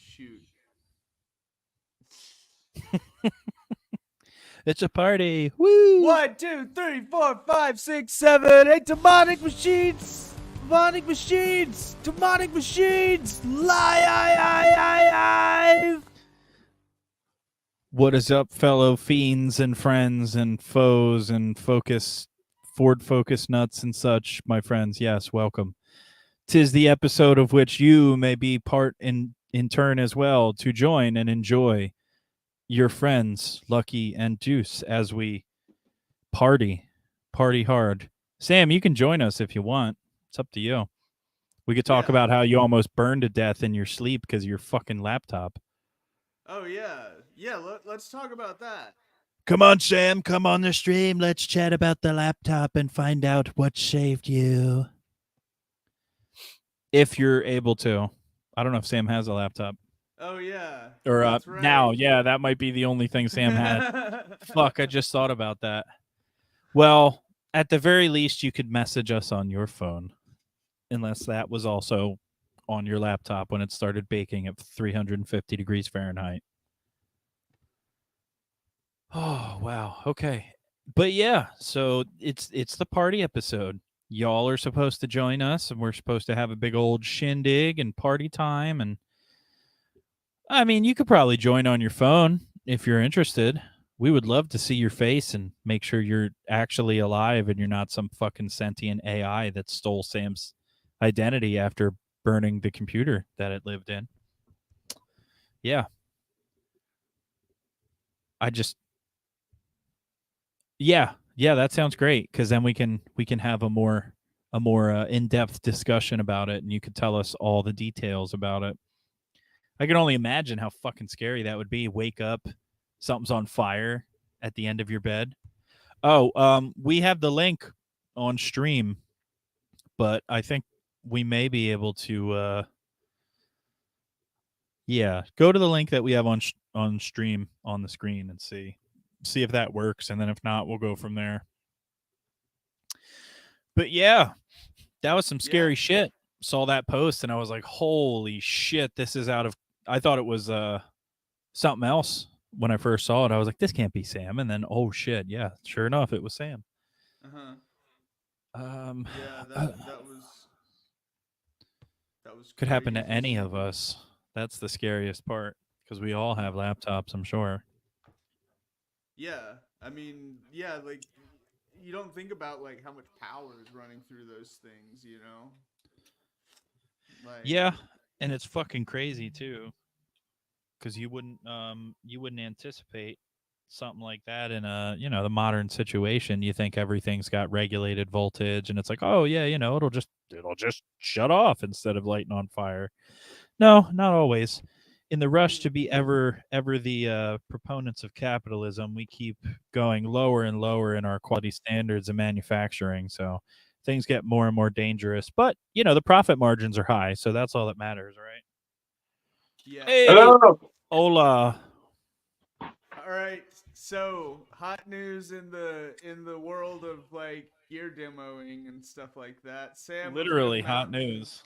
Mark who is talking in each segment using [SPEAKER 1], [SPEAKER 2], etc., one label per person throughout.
[SPEAKER 1] Shoot.
[SPEAKER 2] It's a party. Woo!
[SPEAKER 1] 1, 2, 3, 4, 5, 6, 7, 8 demonic machines! Demonic machines! Demonic machines! Live!
[SPEAKER 2] What is up, fellow fiends and friends and foes and Ford Focus nuts and such, my friends? Yes, welcome. 'Tis the episode of which you may be part in turn as well to join and enjoy your friends, Lucky and Juice, as we party hard. Sam, you can join us if you want. It's up to you. We could talk
[SPEAKER 1] Yeah.
[SPEAKER 2] about how you almost burned to death in your sleep because of your fucking laptop.
[SPEAKER 1] Oh, yeah. Yeah, let's talk about that.
[SPEAKER 2] Come on, Sam. Come on the stream. Let's chat about the laptop and find out what saved you. If you're able to. I don't know if Sam has a laptop.
[SPEAKER 1] Oh, yeah.
[SPEAKER 2] Or
[SPEAKER 1] That's right.
[SPEAKER 2] now, yeah, that might be the only thing Sam had. Fuck, I just thought about that. Well, at the very least, you could message us on your phone. Unless that was also on your laptop when it started baking at 350 degrees Fahrenheit. Oh, wow. Okay. But yeah, so it's the party episode. Y'all are supposed to join us and we're supposed to have a big old shindig and party time, and I mean, you could probably join on your phone if you're interested. We would love to see your face and make sure you're actually alive and you're not some fucking sentient AI that stole Sam's identity after burning the computer that it lived in. Yeah. Yeah, that sounds great because then we can have a more in-depth discussion about it, and you could tell us all the details about it. I can only imagine how fucking scary that would be. Wake up, something's on fire at the end of your bed. Oh, we have the link on stream, but I think we may be able to. Yeah, go to the link that we have on stream on the screen and see if that works, and then if not, we'll go from there. But yeah, that was some scary shit. Saw that post and I was like, holy shit, this is out of. I thought it was something else when I first saw it. I was like, this can't be Sam. And then, oh shit, yeah, sure enough, it was Sam.
[SPEAKER 1] Yeah, that was
[SPEAKER 2] could happen to
[SPEAKER 1] crazy.
[SPEAKER 2] any of us. That's the scariest part because we all have laptops, I'm sure.
[SPEAKER 1] Yeah, I mean, yeah, like you don't think about like how much power is running through those things, you know? Like,
[SPEAKER 2] yeah, and it's fucking crazy too, because you wouldn't anticipate something like that in a the modern situation. You think everything's got regulated voltage, and it's like, oh yeah, it'll just shut off instead of lighting on fire. No, not always. In the rush to be ever the proponents of capitalism, we keep going lower and lower in our quality standards of manufacturing. So things get more and more dangerous. But the profit margins are high, so that's all that matters, right?
[SPEAKER 1] yeah.
[SPEAKER 2] Hey,
[SPEAKER 3] hello.
[SPEAKER 2] Hola.
[SPEAKER 1] All right. So, hot news in the world of like gear demoing and stuff like that. Sam
[SPEAKER 2] Literally hot news.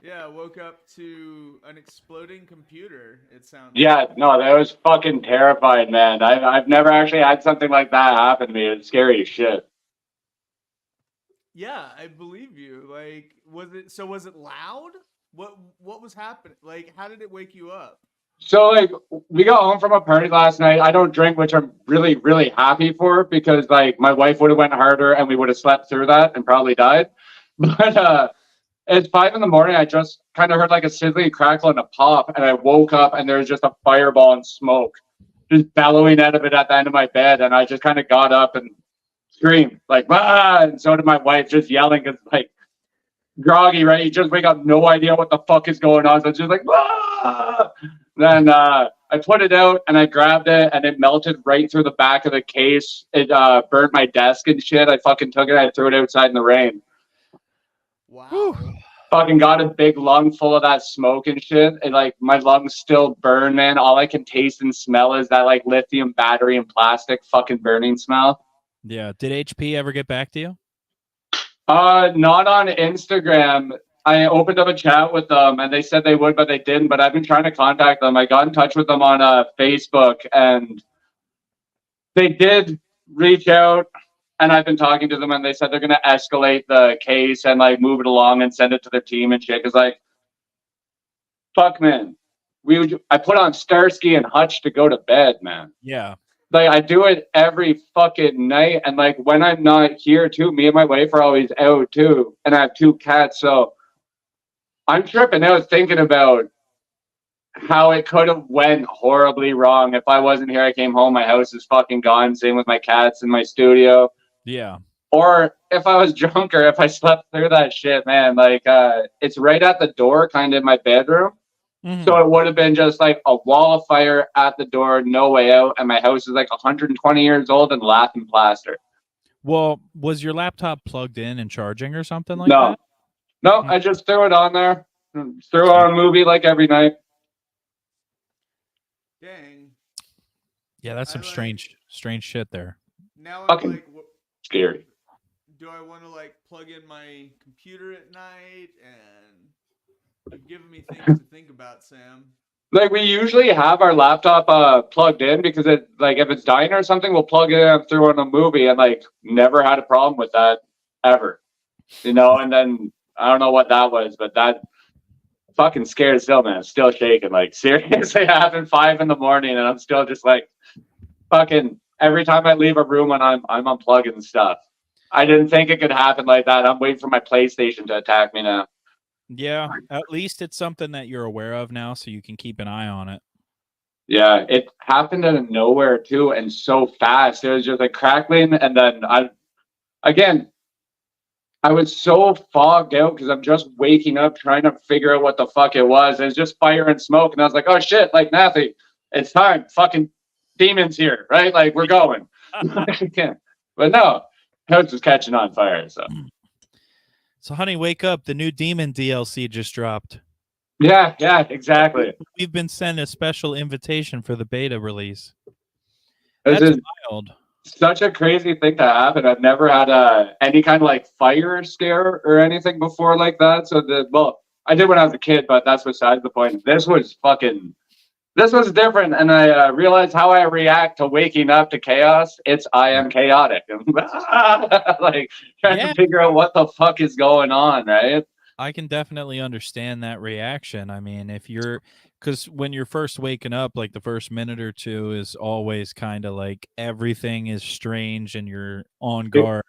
[SPEAKER 1] Yeah, woke up to an exploding computer. It sounds.
[SPEAKER 3] Yeah, no, that was fucking terrified, man. I've never actually had something like that happen to me. It's scary as shit.
[SPEAKER 1] Yeah, I believe you. Like, was it loud? What was happening? Like, how did it wake you up?
[SPEAKER 3] So, like, we got home from a party last night. I don't drink, which I'm really, really happy for because, like, my wife would have went harder and we would have slept through that and probably died. But it's 5 a.m. I just kind of heard like a sizzling crackle and a pop, and I woke up and there was just a fireball and smoke just bellowing out of it at the end of my bed, and I just kind of got up and screamed like, ah! And so did my wife, just yelling because like groggy, right? You just wake up, no idea what the fuck is going on, so it's just like, ah! Then I put it out and I grabbed it and it melted right through the back of the case. It burnt my desk and shit. I fucking took it, I threw it outside in the rain.
[SPEAKER 1] Wow.
[SPEAKER 2] Whew.
[SPEAKER 3] Fucking got a big lung full of that smoke and shit, and like my lungs still burn, man. All I can taste and smell is that like lithium battery and plastic fucking burning smell.
[SPEAKER 2] Yeah. Did HP ever get back to you?
[SPEAKER 3] Not on Instagram. I opened up a chat with them, and they said they would, but they didn't. But I've been trying to contact them. I got in touch with them on Facebook, and they did reach out, and I've been talking to them, and they said they're going to escalate the case and like move it along and send it to their team and shit. Because like, fuck, man, I put on Starsky and Hutch to go to bed, man.
[SPEAKER 2] Yeah.
[SPEAKER 3] Like I do it every fucking night, and like when I'm not here too, me and my wife are always out too, and I have 2 cats, so I'm tripping out thinking about how it could have went horribly wrong. If I wasn't here, I came home, my house is fucking gone. Same with my cats in my studio.
[SPEAKER 2] Yeah.
[SPEAKER 3] Or if I was drunk or if I slept through that shit, man, like it's right at the door, kind of in my bedroom.
[SPEAKER 2] Mhm.
[SPEAKER 3] So it would have been just like a wall of fire at the door, no way out, and my house is like 120 years old and laughing plaster.
[SPEAKER 2] Well, was your laptop plugged in and charging or something like
[SPEAKER 3] No,
[SPEAKER 2] that?
[SPEAKER 3] no, I just threw it on there, threw on a movie like every night.
[SPEAKER 1] Dang.
[SPEAKER 2] Yeah, that's some
[SPEAKER 1] I like-
[SPEAKER 2] strange shit there.
[SPEAKER 1] Now I'm
[SPEAKER 3] Fucking-
[SPEAKER 1] like,
[SPEAKER 3] Scary.
[SPEAKER 1] do I want to like plug in my computer at night? And you've given me things to think about, Sam.
[SPEAKER 3] Like we usually have our laptop plugged in because it like if it's dying or something, we'll plug it in and throw in a movie, and like never had a problem with that ever. You know, and then I don't know what that was, but that fucking scared still, man. Still shaking. Like seriously, happened 5 a.m, and I'm still just like fucking every time I leave a room and I'm unplugging stuff. I didn't think it could happen like that. I'm waiting for my PlayStation to attack me now.
[SPEAKER 2] Yeah, at least it's something that you're aware of now, so you can keep an eye on it.
[SPEAKER 3] Yeah, it happened out of nowhere too, and so fast. It was just like crackling, and then I was so fogged out because I'm just waking up trying to figure out what the fuck it was. It was just fire and smoke, and I was like, "Oh shit!" Like Nathy, it's time. Fucking demons here, right? Like we're going. But no, house was catching on fire.
[SPEAKER 2] So, honey, wake up! The new Demon DLC just dropped.
[SPEAKER 3] Yeah, exactly.
[SPEAKER 2] We've been sent a special invitation for the beta release.
[SPEAKER 3] This
[SPEAKER 2] That's
[SPEAKER 3] is
[SPEAKER 2] wild.
[SPEAKER 3] such a crazy thing to happen. I've never had any kind of like fire scare or anything before like that. So I did when I was a kid, but that's besides the point. This was different, and I realized how I react to waking up to chaos. I am chaotic. Like trying to figure out what the fuck is going on, right?
[SPEAKER 2] I can definitely understand that reaction. I mean, because when you're first waking up, like the first minute or two is always kind of like everything is strange and you're on guard.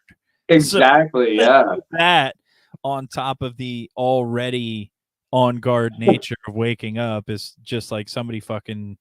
[SPEAKER 3] Exactly, yeah.
[SPEAKER 2] That on top of the already on guard nature of waking up is just like somebody fucking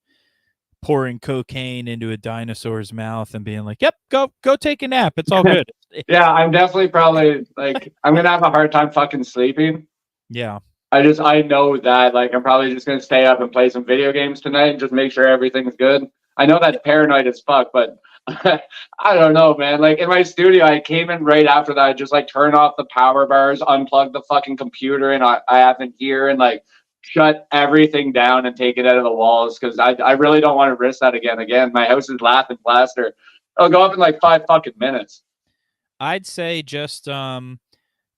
[SPEAKER 2] pouring cocaine into a dinosaur's mouth and being like, "Yep, go take a nap. It's all good."
[SPEAKER 3] Yeah, I'm definitely probably like I'm gonna have a hard time fucking sleeping.
[SPEAKER 2] Yeah.
[SPEAKER 3] I know that like I'm probably just gonna stay up and play some video games tonight and just make sure everything's good. I know that's paranoid as fuck, but I don't know, man. Like in my studio, I came in right after that. I just like turn off the power bars, unplug the fucking computer, and I have it here and like shut everything down and take it out of the walls because I really don't want to risk that again. Again, my house is laughing plaster. It'll go up in like 5 fucking minutes.
[SPEAKER 2] I'd say just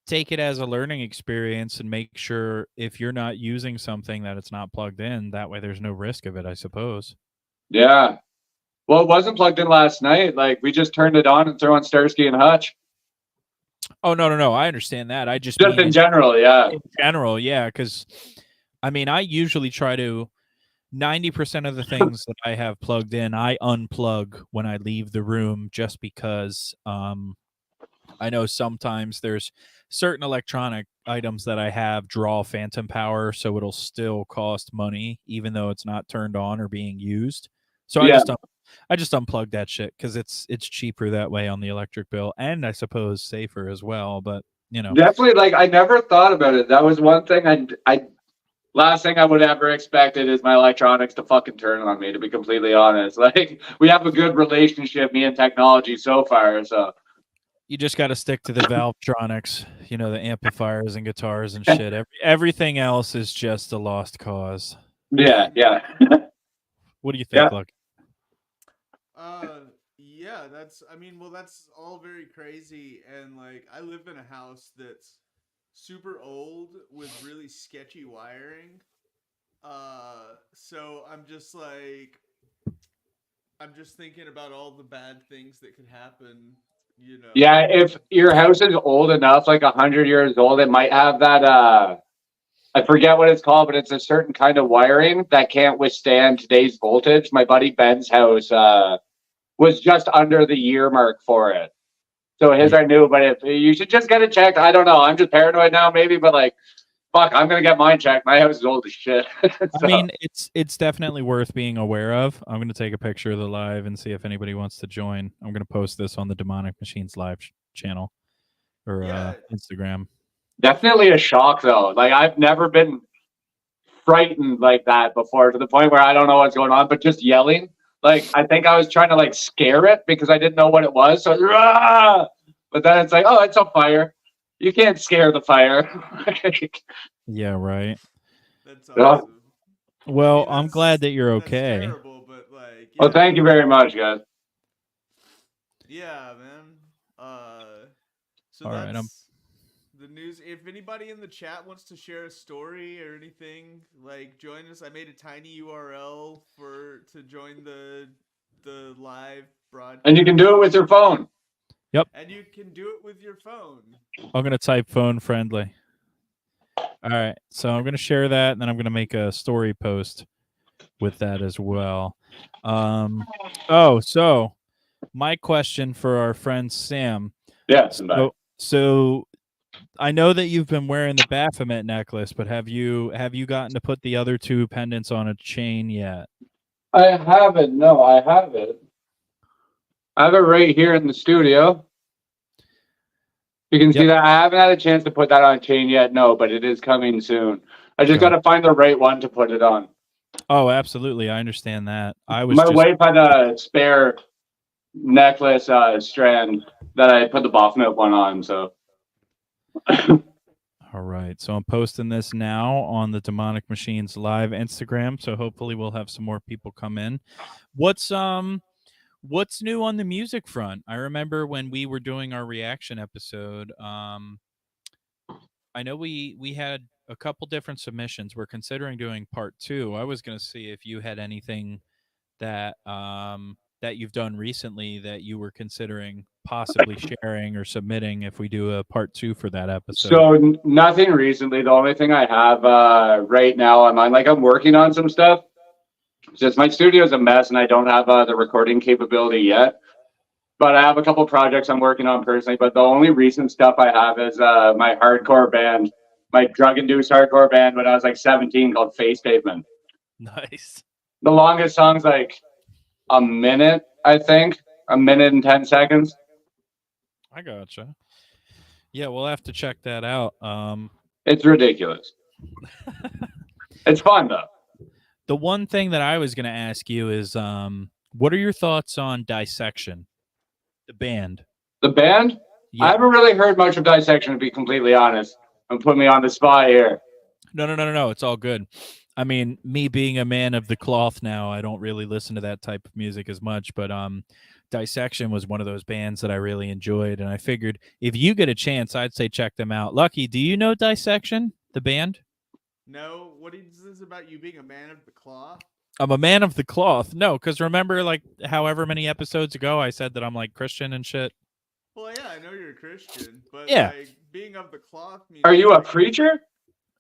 [SPEAKER 2] take it as a learning experience and make sure if you're not using something that it's not plugged in. That way there's no risk of it, I suppose.
[SPEAKER 3] Yeah. Well, it wasn't plugged in last night. Like we just turned it on and threw on Starsky and Hutch.
[SPEAKER 2] Oh, no. I understand that. I just
[SPEAKER 3] Just
[SPEAKER 2] mean
[SPEAKER 3] in general, yeah.
[SPEAKER 2] In general, yeah, because I mean, I usually try to 90% of the things that I have plugged in, I unplug when I leave the room just because I know sometimes there's certain electronic items that I have draw phantom power, so it'll still cost money even though it's not turned on or being used. So
[SPEAKER 3] Yeah.
[SPEAKER 2] I just unplug that shit because it's cheaper that way on the electric bill, and I suppose safer as well. But you know,
[SPEAKER 3] Definitely, like I never thought about it. That was one thing I last thing I would ever expected is my electronics to fucking turn on me, to be completely honest. Like we have a good relationship, me and technology so far. So
[SPEAKER 2] you just got to stick to the Valvetronics, you know, the amplifiers and guitars and shit. Everything else is just a lost cause.
[SPEAKER 3] yeah.
[SPEAKER 2] What do you think, Luck?
[SPEAKER 1] Yeah, that's all very crazy, and like I live in a house that's super old with really sketchy wiring. So I'm just thinking about all the bad things that could happen, you know.
[SPEAKER 3] Yeah, if your house is old enough, like 100 years old, it might have that. I forget what it's called, but it's a certain kind of wiring that can't withstand today's voltage. My buddy Ben's house was just under the year mark for it. So his
[SPEAKER 2] Yeah.
[SPEAKER 3] I knew, but if you should just get it checked. I don't know. I'm just paranoid now, maybe, but like, fuck, I'm gonna get mine checked. My house is old as shit.
[SPEAKER 2] I
[SPEAKER 3] So,
[SPEAKER 2] mean, it's definitely worth being aware of. I'm going to take a picture of the live and see if anybody wants to join. I'm going to post this on the Demonic Machines live channel or
[SPEAKER 1] Yeah.
[SPEAKER 2] Instagram.
[SPEAKER 3] definitely a shock though. Like I've never been frightened like that before to the point where I don't know what's going on, but just yelling. Like I think I was trying to like scare it because I didn't know what it was. So, "Rah!" But then it's like, oh, it's a fire. You can't scare the fire.
[SPEAKER 2] Yeah, right.
[SPEAKER 1] That's
[SPEAKER 3] Yeah.
[SPEAKER 1] awesome.
[SPEAKER 2] Well,
[SPEAKER 1] I mean,
[SPEAKER 2] I'm glad that you're
[SPEAKER 1] that's
[SPEAKER 2] okay.
[SPEAKER 1] terrible, but like,
[SPEAKER 3] Well,
[SPEAKER 1] yeah.
[SPEAKER 3] thank you very much, guys.
[SPEAKER 1] Yeah, man. So
[SPEAKER 2] All right,
[SPEAKER 1] that's the news. If anybody in the chat wants to share a story or anything, like join us. I made a tiny URL to join the live broadcast.
[SPEAKER 3] And you can do it with your phone.
[SPEAKER 1] And you can do it with your phone.
[SPEAKER 2] I'm going to type phone friendly. All right. So I'm going to share that, and then I'm going to make a story post with that as well. So my question for our friend Sam.
[SPEAKER 3] Yeah.
[SPEAKER 2] So I know that you've been wearing the Baphomet necklace, but have you gotten to put the other two pendants on a chain yet?
[SPEAKER 3] I have it. No, I have it. I have it right here in the studio. You can see that I haven't had a chance to put that on a chain yet. No, but it is coming soon. I just got to find the right one to put it on.
[SPEAKER 2] Oh, absolutely. I understand that.
[SPEAKER 3] My wife had a spare necklace strand that I put the Baphomet one on. So.
[SPEAKER 2] All right. So I'm posting this now on the Demonic Machines live Instagram. So hopefully we'll have some more people come in. What's new on the music front? I remember when we were doing our reaction episode, I know we had a couple different submissions. We're considering doing part 2. I was going to see if you had anything that that you've done recently that you were considering possibly sharing or submitting if we do a part 2 for that episode.
[SPEAKER 3] So nothing recently. The only thing I have right now, I'm working on some stuff. Just my studio is a mess and I don't have the recording capability yet. But I have a couple projects I'm working on personally. But the only recent stuff I have is my hardcore band, my drug-induced hardcore band when I was like 17 called Face Pavement.
[SPEAKER 2] Nice.
[SPEAKER 3] The longest song's like a minute, I think. A minute and 10 seconds.
[SPEAKER 2] I gotcha. Yeah, we'll have to check that out.
[SPEAKER 3] It's ridiculous. It's fun though.
[SPEAKER 2] The one thing that I was going to ask you is, what are your thoughts on Dissection, the band?
[SPEAKER 3] The band?
[SPEAKER 2] Yeah.
[SPEAKER 3] I haven't really heard much of Dissection, to be completely honest. Don't put me on the spot here.
[SPEAKER 2] No. It's all good. I mean, me being a man of the cloth now, I don't really listen to that type of music as much, but Dissection was one of those bands that I really enjoyed, and I figured if you get a chance, I'd say check them out. Lucky, do you know Dissection, the band?
[SPEAKER 1] No, what is this about you being a man of the cloth?
[SPEAKER 2] I'm a man of the cloth. No, because remember, like, however many episodes ago, I said that I'm, like, Christian and shit?
[SPEAKER 1] Well, yeah, I know you're a Christian, but
[SPEAKER 2] Yeah.
[SPEAKER 1] like, being of the cloth means...
[SPEAKER 3] Are you a preacher?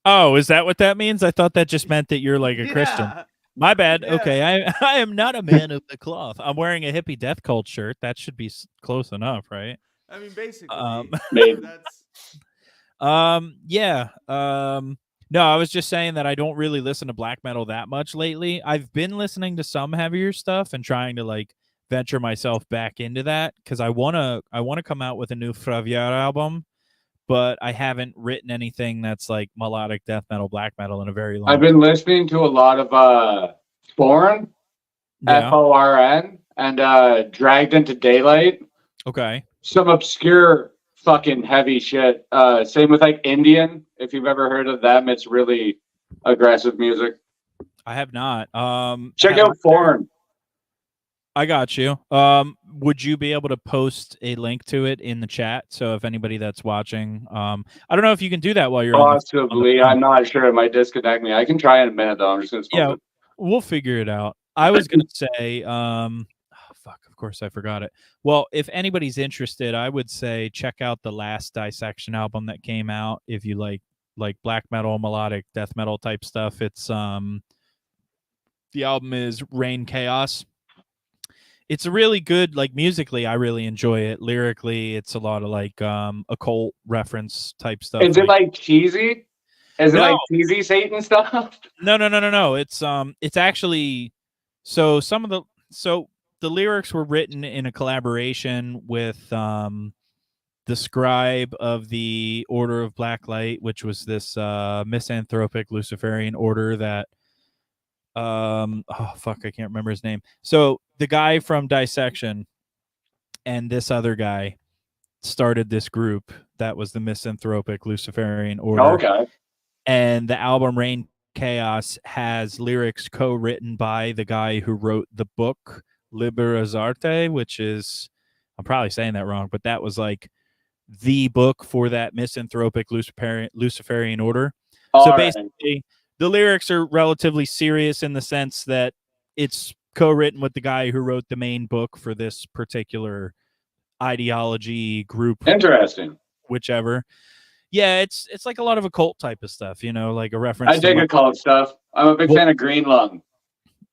[SPEAKER 2] Oh, is that what that means? I thought that just meant that you're, like, a Christian.
[SPEAKER 1] Yeah.
[SPEAKER 2] My bad.
[SPEAKER 1] Yeah.
[SPEAKER 2] Okay, I am not a man of the cloth. I'm wearing a hippie death cult shirt. That should be close enough, right?
[SPEAKER 1] I mean, basically,
[SPEAKER 3] Maybe.
[SPEAKER 1] that's...
[SPEAKER 2] Yeah. No, I was just saying that I don't really listen to black metal that much lately. I've been listening to some heavier stuff and trying to like venture myself back into that because I wanna come out with a new Fravier album, but I haven't written anything that's like melodic death metal, black metal in a very long
[SPEAKER 3] I've been listening to a lot of Forn,
[SPEAKER 2] Yeah.
[SPEAKER 3] Forn, and Dragged into Daylight.
[SPEAKER 2] Okay.
[SPEAKER 3] Some obscure fucking heavy shit. Same with like Indian. If you've ever heard of them, it's really aggressive music.
[SPEAKER 2] I have not.
[SPEAKER 3] Check out Forn.
[SPEAKER 2] I got you. Would you be able to post a link to it in the chat? So if anybody that's watching, I don't know if you can do that while you're on the
[SPEAKER 3] Possibly.
[SPEAKER 2] phone.
[SPEAKER 3] I'm not sure. It might disconnect me. I can try in a minute though. I'm just gonna smoke
[SPEAKER 2] Yeah,
[SPEAKER 3] it.
[SPEAKER 2] we'll figure it out. I was gonna say, fuck, of course I forgot it. Well, if anybody's interested, I would say check out the last Dissection album that came out. If you like black metal, melodic death metal type stuff, it's the album is Rain Chaos. It's a really good, like, musically I really enjoy it. Lyrically, it's a lot of like occult reference type stuff.
[SPEAKER 3] Is it like cheesy? Is it
[SPEAKER 2] No.
[SPEAKER 3] like cheesy Satan stuff?
[SPEAKER 2] No. It's actually the lyrics were written in a collaboration with the scribe of the Order of Black Light, which was this misanthropic Luciferian order that I can't remember his name. So the guy from Dissection and this other guy started this group that was the misanthropic Luciferian order.
[SPEAKER 3] Okay.
[SPEAKER 2] And the album Rain Chaos has lyrics co-written by the guy who wrote the book Liberas Arte, which is, I'm probably saying that wrong, but that was like the book for that misanthropic Luciferian order. So basically, the lyrics are relatively serious in the sense that it's co-written with the guy who wrote the main book for this particular ideology group.
[SPEAKER 3] Interesting.
[SPEAKER 2] Whichever. Yeah, it's like a lot of occult type of stuff, like a reference.
[SPEAKER 3] I dig occult stuff. I'm a big fan of Green Lung.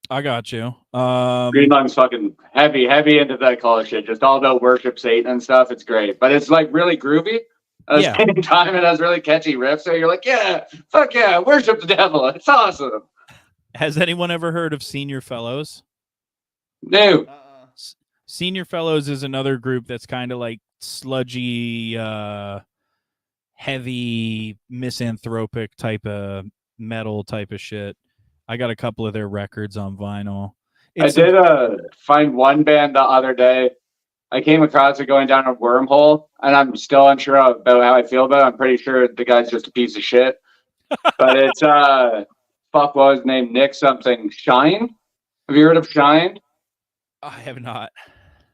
[SPEAKER 2] I got you.
[SPEAKER 3] Green Lung's fucking heavy into that occult shit. Just all about worship Satan and stuff. It's great, but it's like really groovy. At the same time, it has really catchy riffs. So you're like, yeah, fuck yeah, worship the devil. It's awesome.
[SPEAKER 2] Has anyone ever heard of Senior Fellows?
[SPEAKER 3] No.
[SPEAKER 2] Senior Fellows is another group that's kind of like sludgy, heavy, misanthropic type of metal type of shit. I got a couple of their records on vinyl.
[SPEAKER 3] I did find one band the other day. I came across it going down a wormhole, and I'm still unsure about how I feel about it. I'm pretty sure the guy's just a piece of shit. But it's what was his name? Nick something. Shine? Have you heard of Shine?
[SPEAKER 2] I have not.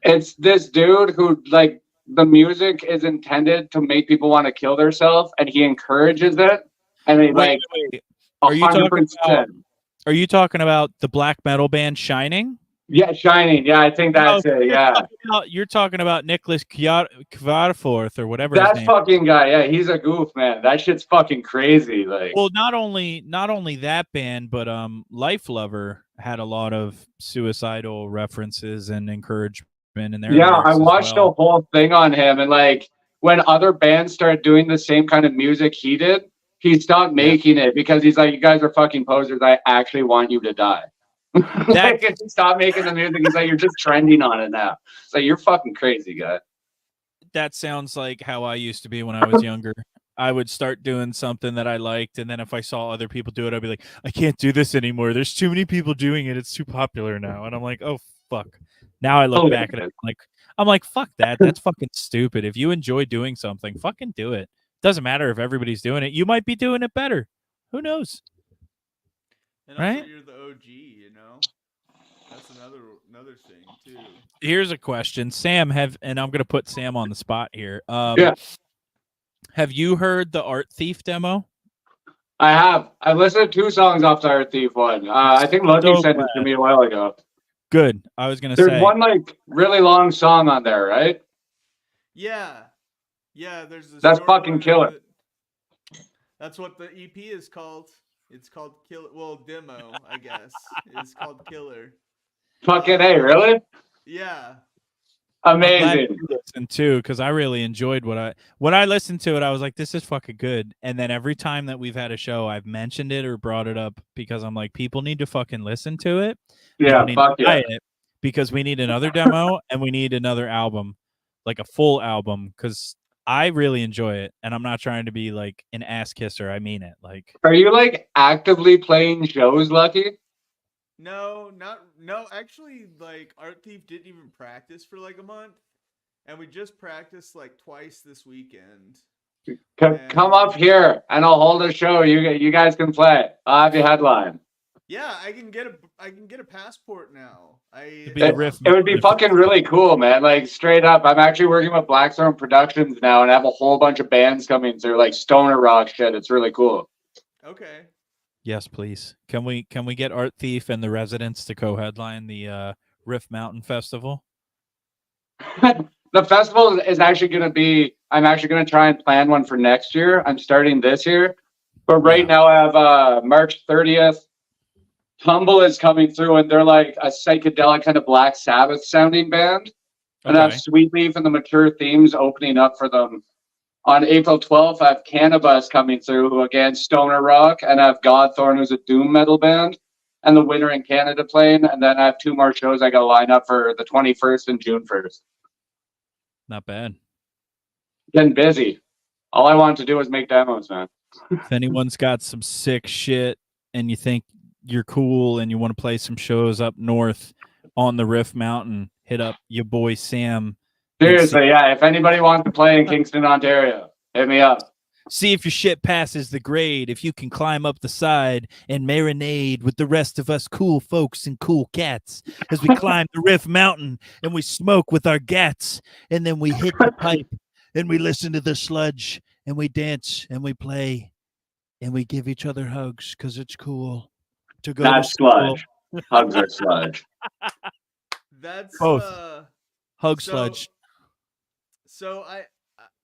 [SPEAKER 3] It's this dude who, like, the music is intended to make people want to kill themselves, and he encourages it. And he
[SPEAKER 2] Wait. Are you talking about the black metal band Shining?
[SPEAKER 3] Yeah, Shining. Yeah, I think that's it. Yeah.
[SPEAKER 2] You're talking about Nicholas Kvarforth or whatever.
[SPEAKER 3] That fucking guy. Yeah, he's a goof, man. That shit's fucking crazy. Like,
[SPEAKER 2] well, not only that band, but Life Lover had a lot of suicidal references and encouragement in there.
[SPEAKER 3] Yeah, I watched the whole thing on him, and like when other bands started doing the same kind of music he did, he stopped making it because he's like, you guys are fucking posers. I actually want you to die. Like, stop making the music. He's like, you're just trending on it now. It's like, you're fucking crazy, guy.
[SPEAKER 2] That sounds like how I used to be when I was younger. I would start doing something that I liked, and then if I saw other people do it, I'd be like, I can't do this anymore. There's too many people doing it. It's too popular now. And I'm like, oh fuck. Now I look back at it, I'm like, fuck that. That's fucking stupid. If you enjoy doing something, fucking do it. Doesn't matter if everybody's doing it. You might be doing it better. Who knows?
[SPEAKER 1] And also,
[SPEAKER 2] right?
[SPEAKER 1] You're the OG, That's another thing too.
[SPEAKER 2] Here's a question, Sam. And I'm gonna put Sam on the spot here.
[SPEAKER 3] Yeah.
[SPEAKER 2] Have you heard the Art Thief demo?
[SPEAKER 3] I have. I listened to 2 songs off the Art Thief one. I think Lucky sent it to me a while ago.
[SPEAKER 2] Good. I was gonna say
[SPEAKER 3] there's one like really long song on there, right?
[SPEAKER 1] Yeah. There's this.
[SPEAKER 3] That's fucking killer.
[SPEAKER 1] That's what the EP is called. It's called Killer. Well, demo, I guess. It's called Killer.
[SPEAKER 3] Fucking A, really?
[SPEAKER 1] Yeah.
[SPEAKER 3] Amazing.
[SPEAKER 2] Listen too, because I really enjoyed when I listened to it. I was like, this is fucking good. And then every time that we've had a show, I've mentioned it or brought it up because I'm like, people need to fucking listen to it.
[SPEAKER 3] Yeah, fuck yeah.
[SPEAKER 2] It because we need another demo and we need another album, like a full album, because I really enjoy it, and I'm not trying to be like an ass kisser. I mean it. Like,
[SPEAKER 3] are you like actively playing shows, Lucky?
[SPEAKER 1] No. Actually, like Art Thief didn't even practice for like a month, and we just practiced like twice this weekend.
[SPEAKER 3] Come up here, and I'll hold a show. You guys can play. I'll have you headline.
[SPEAKER 1] Yeah, I can get a passport now.
[SPEAKER 2] It'd be a
[SPEAKER 3] It,
[SPEAKER 2] riff.
[SPEAKER 3] it would be fucking really cool, man. Like straight up, I'm actually working with Blackstone Productions now, and I have a whole bunch of bands coming through, like stoner rock shit. It's really cool.
[SPEAKER 1] Okay.
[SPEAKER 2] Yes, please. Can we get Art Thief and the Residents to co-headline the Riff Mountain Festival?
[SPEAKER 3] The festival is actually going to be. I'm actually going to try and plan one for next year. I'm starting this year, but right
[SPEAKER 2] Yeah.
[SPEAKER 3] now I have March 30th. Tumble is coming through, and they're like a psychedelic kind of Black Sabbath sounding band. And I have
[SPEAKER 2] Okay.
[SPEAKER 3] Sweet Leaf and the Mature Themes opening up for them. On April 12th, I have Cannabis coming through, who again, stoner rock, and I have Godthorn, who's a doom metal band, and the Winter in Canada playing. And then I have 2 more shows I got to line up for the 21st and June 1st.
[SPEAKER 2] Not bad.
[SPEAKER 3] Getting busy. All I want to do is make demos, man.
[SPEAKER 2] If anyone's got some sick shit and you think you're cool and you want to play some shows up north on the Riff Mountain, hit up your boy Sam.
[SPEAKER 3] Seriously, yeah. If anybody wants to play in Kingston, Ontario, hit me up.
[SPEAKER 2] See if your shit passes the grade, if you can climb up the side and marinade with the rest of us cool folks and cool cats as we climb the Riff Mountain and we smoke with our gats and then we hit the pipe and we listen to the sludge and we dance and we play and we give each other hugs because it's cool to go
[SPEAKER 3] That's
[SPEAKER 2] to school.
[SPEAKER 3] sludge. Hugs are sludge.
[SPEAKER 1] That's
[SPEAKER 2] Both. Hug
[SPEAKER 1] so-
[SPEAKER 2] sludge.
[SPEAKER 1] So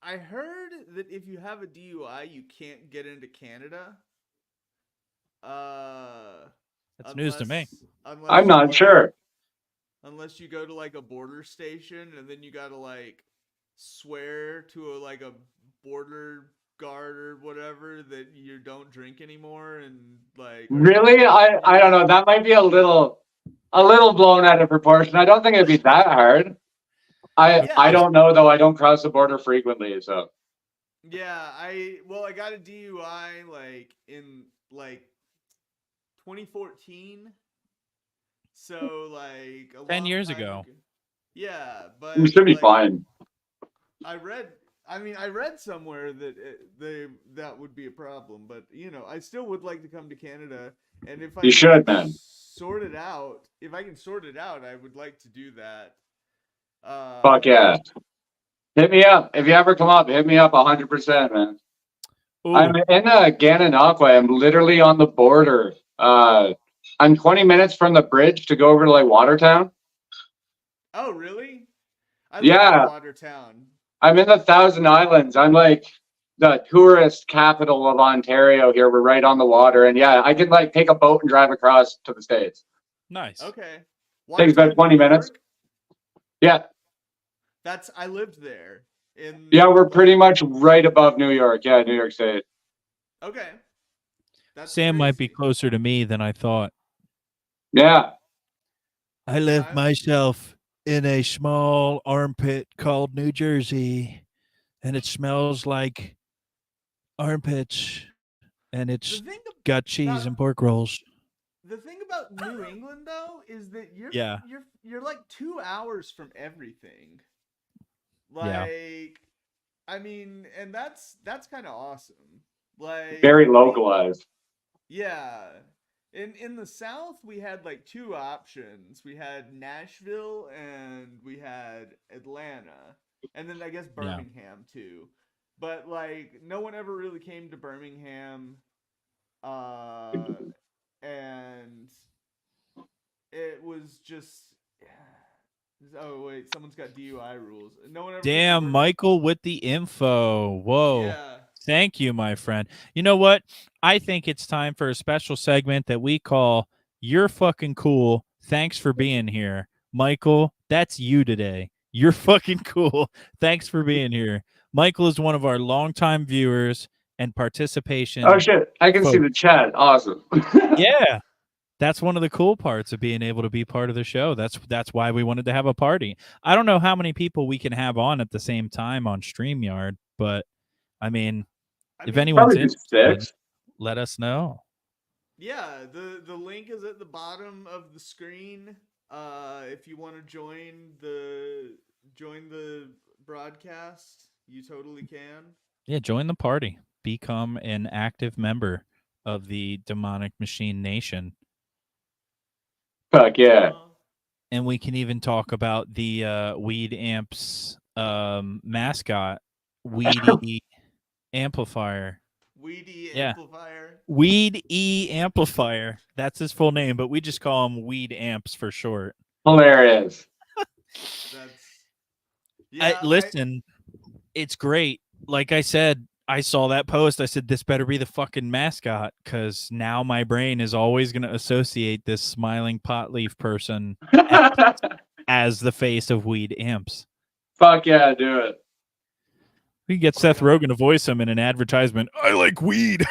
[SPEAKER 1] I heard that if you have a DUI, you can't get into Canada.
[SPEAKER 2] That's news to me.
[SPEAKER 1] Unless
[SPEAKER 3] I'm
[SPEAKER 1] you
[SPEAKER 3] not
[SPEAKER 1] go-
[SPEAKER 3] sure.
[SPEAKER 1] Unless you go to like a border station and then you gotta like swear to a border guard or whatever that you don't drink anymore and like.
[SPEAKER 3] Really? I don't know. That might be a little blown out of proportion. I don't think it'd be that hard. I don't know though. I don't cross the border frequently, so.
[SPEAKER 1] Yeah, I got a DUI like in 2014. So like
[SPEAKER 2] 10 years
[SPEAKER 1] long time
[SPEAKER 2] ago.
[SPEAKER 1] Yeah, but
[SPEAKER 3] You should be
[SPEAKER 1] like,
[SPEAKER 3] fine.
[SPEAKER 1] I read somewhere that that would be a problem, but I still would like to come to Canada, and if I
[SPEAKER 3] You should, man.
[SPEAKER 1] sort it out, if I can sort it out, I would like to do that.
[SPEAKER 3] Fuck yeah. Hit me up. If you ever come up, hit me up 100%, man.
[SPEAKER 2] Ooh,
[SPEAKER 3] I'm in Gananoque. I'm literally on the border. I'm 20 minutes from the bridge to go over to like Watertown.
[SPEAKER 1] Oh, really? I
[SPEAKER 3] Yeah.
[SPEAKER 1] love Watertown.
[SPEAKER 3] I'm in the Thousand Islands. I'm like the tourist capital of Ontario here. We're right on the water. And yeah, I can like take a boat and drive across to the States.
[SPEAKER 2] nice.
[SPEAKER 1] Okay.
[SPEAKER 3] Takes about
[SPEAKER 1] Watertown,
[SPEAKER 3] 20
[SPEAKER 1] New
[SPEAKER 3] minutes.
[SPEAKER 1] York?
[SPEAKER 3] Yeah.
[SPEAKER 1] I lived there.
[SPEAKER 3] Yeah, we're pretty much right above New York. Yeah, New York State.
[SPEAKER 1] Okay. That's
[SPEAKER 2] Sam might be
[SPEAKER 1] crazy.
[SPEAKER 2] closer to me than I thought.
[SPEAKER 3] Yeah.
[SPEAKER 2] I live
[SPEAKER 1] Yeah.
[SPEAKER 2] myself in a small armpit called New Jersey, and it smells like armpits, and it's
[SPEAKER 1] The thing
[SPEAKER 2] got cheese and pork rolls.
[SPEAKER 1] The thing about New England though is that
[SPEAKER 2] Yeah.
[SPEAKER 1] you're like 2 hours from everything.
[SPEAKER 2] Yeah.
[SPEAKER 1] Like I mean, and that's kind of awesome. Like
[SPEAKER 3] Very localized.
[SPEAKER 1] Yeah. In the South we had like 2 options. We had Nashville and we had Atlanta. And then I guess Birmingham too. But like no one ever really came to Birmingham. And it was just oh wait, someone's got DUI rules. No one ever came to
[SPEAKER 2] Damn,
[SPEAKER 1] Birmingham.
[SPEAKER 2] Michael with the info. Whoa.
[SPEAKER 1] Yeah.
[SPEAKER 2] Thank you, my friend. You know what? I think it's time for a special segment that we call You're Fucking Cool. Thanks for being here. Michael, that's you today. You're fucking cool. Thanks for being here. Michael is one of our longtime viewers and participation.
[SPEAKER 3] Oh shit! I can see the chat. Awesome.
[SPEAKER 2] Yeah. That's one of the cool parts of being able to be part of the show. That's why we wanted to have a party. I don't know how many people we can have on at the same time on StreamYard, but I mean, if anyone's
[SPEAKER 3] Probably just
[SPEAKER 2] interested,
[SPEAKER 3] 6.
[SPEAKER 2] let us know.
[SPEAKER 1] Yeah, the link is at the bottom of the screen. If you want to join the broadcast, you totally can.
[SPEAKER 2] Yeah, join the party. Become an active member of the Demonic Machine Nation.
[SPEAKER 3] Fuck yeah.
[SPEAKER 2] And we can even talk about the Weed Amps mascot, Weedy Amplifier.
[SPEAKER 1] Weedy
[SPEAKER 2] Yeah.
[SPEAKER 1] amplifier.
[SPEAKER 2] Weed E Amplifier. That's his full name, but we just call him Weed Amps for short.
[SPEAKER 3] Hilarious.
[SPEAKER 1] That's
[SPEAKER 2] Listen, it's great. Like I said, I saw that post. I said, this better be the fucking mascot, because now my brain is always going to associate this smiling pot leaf person as the face of Weed Amps.
[SPEAKER 3] Fuck yeah, do it.
[SPEAKER 2] We can get Seth Rogen to voice him in an advertisement. I like weed.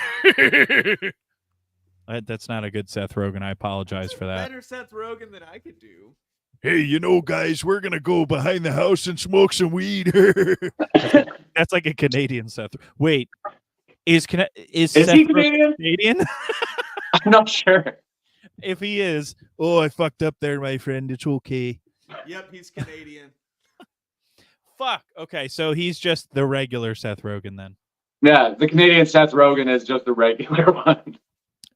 [SPEAKER 2] That's not a good Seth Rogen. I apologize for that.
[SPEAKER 1] Better Seth Rogen than I could do.
[SPEAKER 2] Hey, guys, we're going to go behind the house and smoke some weed. That's like a Canadian Seth. Wait, is Seth
[SPEAKER 3] he Canadian?
[SPEAKER 2] Canadian?
[SPEAKER 3] I'm not sure.
[SPEAKER 2] If he is, I fucked up there, my friend. It's okay.
[SPEAKER 1] Yep, he's Canadian.
[SPEAKER 2] Fuck. Okay, so he's just the regular Seth Rogen then.
[SPEAKER 3] Yeah, the Canadian Seth Rogen is just the regular one.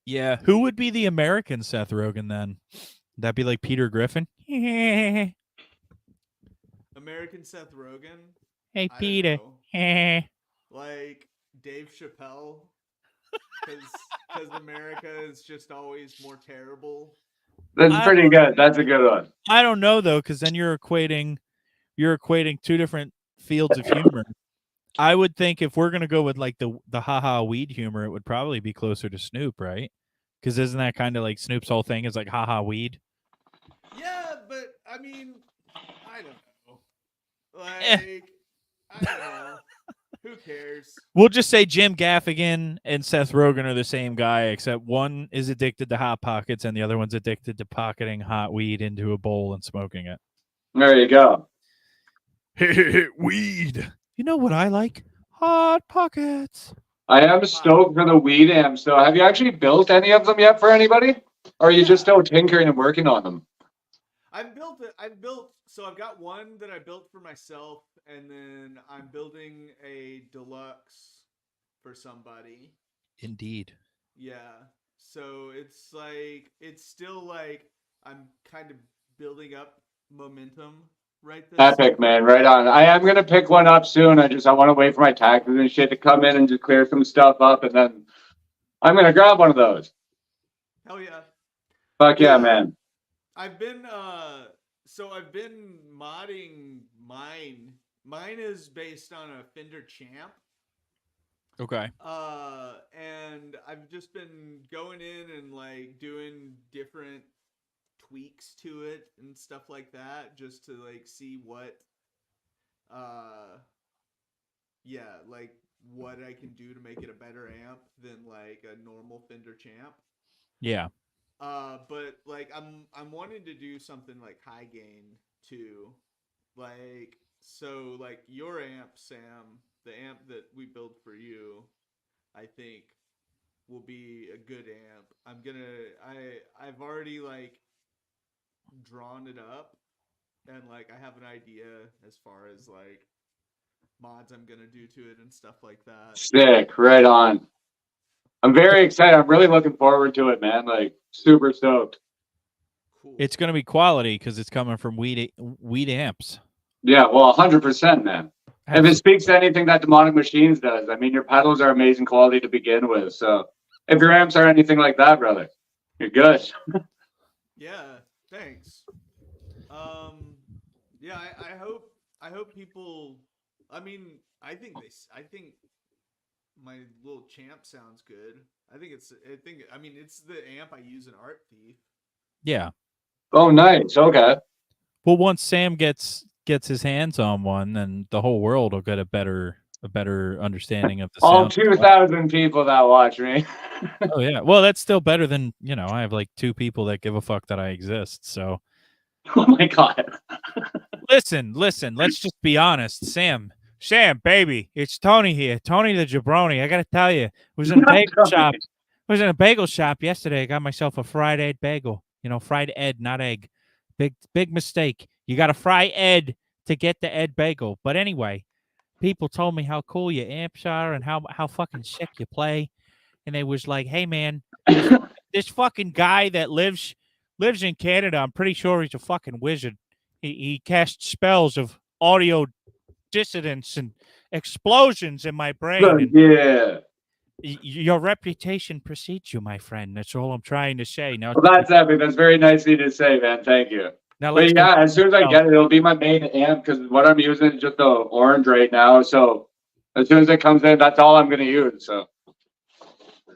[SPEAKER 2] Yeah. Who would be the American Seth Rogen then? That'd be like Peter Griffin.
[SPEAKER 1] American Seth Rogen.
[SPEAKER 2] Hey,
[SPEAKER 1] I
[SPEAKER 2] Peter.
[SPEAKER 1] don't know. Like Dave Chappelle. Because America is just always more terrible.
[SPEAKER 3] That's pretty good. That's a good one.
[SPEAKER 2] I don't know though, because then you're equating two different fields of humor. I would think if we're gonna go with like the haha weed humor, it would probably be closer to Snoop, right? Because isn't that kind of like Snoop's whole thing is like haha weed?
[SPEAKER 1] Yeah, but I mean, I don't know. Like, I don't know. Who cares?
[SPEAKER 2] We'll just say Jim Gaffigan and Seth Rogen are the same guy, except one is addicted to Hot Pockets and the other one's addicted to pocketing hot weed into a bowl and smoking it.
[SPEAKER 3] There you go.
[SPEAKER 2] Weed. You know what I like? Hot Pockets.
[SPEAKER 3] I am stoked for the weed amps, though. Have you actually built any of them yet for anybody? Or are you just still tinkering and working on them?
[SPEAKER 1] I've built. So I've got one that I built for myself, and then I'm building a deluxe for somebody.
[SPEAKER 2] Indeed.
[SPEAKER 1] Yeah. So it's still like I'm kind of building up momentum right this
[SPEAKER 3] Epic, man. Right on. I am going to pick one up soon. I want to wait for my taxes and shit to come in and just clear some stuff up, and then I'm going to grab one of those.
[SPEAKER 1] Hell yeah.
[SPEAKER 3] Fuck yeah, man.
[SPEAKER 1] I've been modding mine. Mine is based on a Fender Champ.
[SPEAKER 2] Okay.
[SPEAKER 1] And I've just been going in and like doing different tweaks to it and stuff like that, just to like see what what I can do to make it a better amp than like a normal Fender Champ.
[SPEAKER 2] Yeah.
[SPEAKER 1] But like I'm wanting to do something like high gain too. Like, so like your amp, Sam, the amp that we built for you, I think will be a good amp. I've already like drawn it up, and like I have an idea as far as like mods I'm gonna do to it and stuff like that.
[SPEAKER 3] Sick. Right on. I'm very excited. I'm really looking forward to it, man. Like, super stoked.
[SPEAKER 1] Cool.
[SPEAKER 2] It's going to be quality because it's coming from weed amps.
[SPEAKER 3] Yeah, well, 100%, man. If it speaks to anything that Demonic Machines does, I mean, your pedals are amazing quality to begin with. So if your amps are anything like that, brother, you're good.
[SPEAKER 1] Yeah, thanks. Yeah, I hope people. I mean, I think my little Champ sounds good. I mean, it's the amp I use in Art Thief.
[SPEAKER 2] Yeah.
[SPEAKER 3] Oh, nice. Okay.
[SPEAKER 2] Well, once Sam gets his hands on one, then the whole world will get a better understanding of the sound.
[SPEAKER 3] All 2,000 people that watch me.
[SPEAKER 2] Oh yeah. Well, that's still better than, I have like 2 people that give a fuck that I exist. So.
[SPEAKER 3] Oh my God.
[SPEAKER 2] Listen, let's just be honest. Sam, baby, it's Tony here. Tony the Jabroni. I got to tell you, was in a bagel shop. I was in a bagel shop yesterday. I got myself a fried egg bagel. Fried Ed, not egg. Big mistake. You got to fry Ed to get the Ed bagel. But anyway, people told me how cool your amps are and how fucking sick you play. And they was like, hey, man, this fucking guy that lives lives in Canada. I'm pretty sure he's a fucking wizard. He casts spells of audio dissidence and explosions in my brain. And
[SPEAKER 3] Yeah.
[SPEAKER 2] your reputation precedes you, my friend. That's all I'm trying to say. Now,
[SPEAKER 3] Well, that's epic. That's very nice of you to say, man. Thank you.
[SPEAKER 2] now
[SPEAKER 3] But
[SPEAKER 2] let's
[SPEAKER 3] yeah, as soon as I
[SPEAKER 2] Oh.
[SPEAKER 3] get it, it'll be my main amp because what I'm using is just the orange right now. So as soon as it comes in, that's all I'm gonna use. So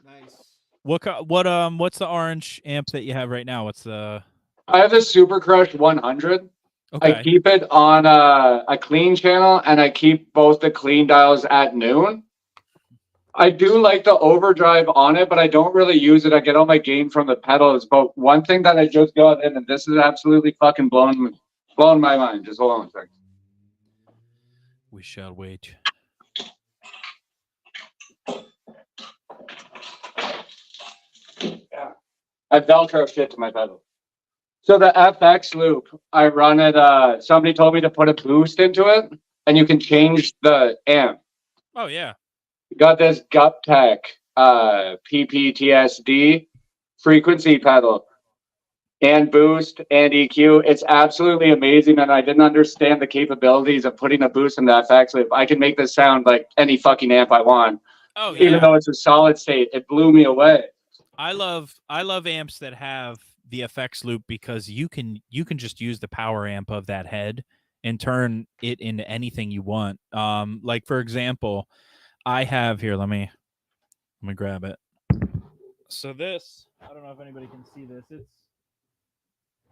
[SPEAKER 1] Nice.
[SPEAKER 2] what's the orange amp that you have right now? What's the
[SPEAKER 3] I have the Super Crush 100.
[SPEAKER 2] okay?
[SPEAKER 3] I keep it on a clean channel, and I keep both the clean dials at noon. I do like the overdrive on it, but I don't really use it. I get all my gain from the pedals. But one thing that I just got in, and this is absolutely fucking blown my mind. Just hold on a second.
[SPEAKER 2] We shall wait.
[SPEAKER 3] Yeah. I Velcro shit to my pedal. So the FX loop, I run it. Somebody told me to put a boost into it, and you can change the amp.
[SPEAKER 2] Oh yeah.
[SPEAKER 3] Got this GupTech PPTSD frequency pedal and boost and EQ. It's absolutely amazing, and I didn't understand the capabilities of putting a boost in the FX loop. I can make this sound like any fucking amp I want,
[SPEAKER 2] Oh
[SPEAKER 3] even though it's a solid state. It blew me away.
[SPEAKER 2] I love amps that have the effects loop because you can just use the power amp of that head and turn it into anything you want. Like for example, I have here, let me grab it. So this, I don't know if anybody can see this.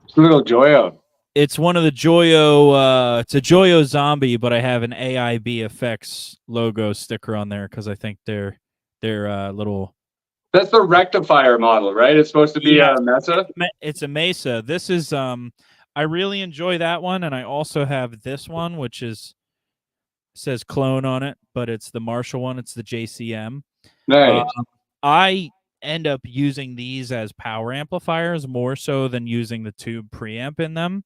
[SPEAKER 3] It's a little Joyo.
[SPEAKER 2] It's one of the Joyo it's a Joyo Zombie, but I have an AIB Effects logo sticker on there because I think they're little.
[SPEAKER 3] That's the rectifier model, right? It's supposed to be
[SPEAKER 2] Yeah.
[SPEAKER 3] a Mesa.
[SPEAKER 2] It's a Mesa. This is I really enjoy that one, and I also have this one, which says clone on it, but it's the Marshall one. It's the JCM.
[SPEAKER 3] Nice.
[SPEAKER 2] I end up using these as power amplifiers more so than using the tube preamp in them.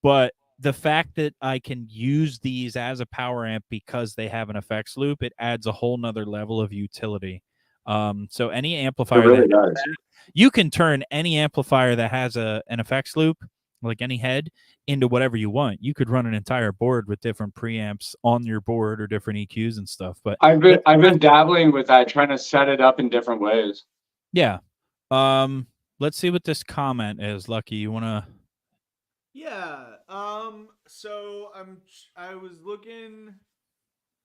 [SPEAKER 2] But the fact that I can use these as a power amp because they have an effects loop, it adds a whole nother level of utility. So any
[SPEAKER 3] It
[SPEAKER 2] amplifier
[SPEAKER 3] really
[SPEAKER 2] that
[SPEAKER 3] does.
[SPEAKER 2] you can turn any amplifier that has an effects loop, like any head, into whatever you want. You could run an entire board with different preamps on your board or different EQs and stuff. But
[SPEAKER 3] I've been dabbling with that, trying to set it up in different ways.
[SPEAKER 2] yeah, let's see what this comment is. Lucky, you wanna?
[SPEAKER 1] Yeah. So I was looking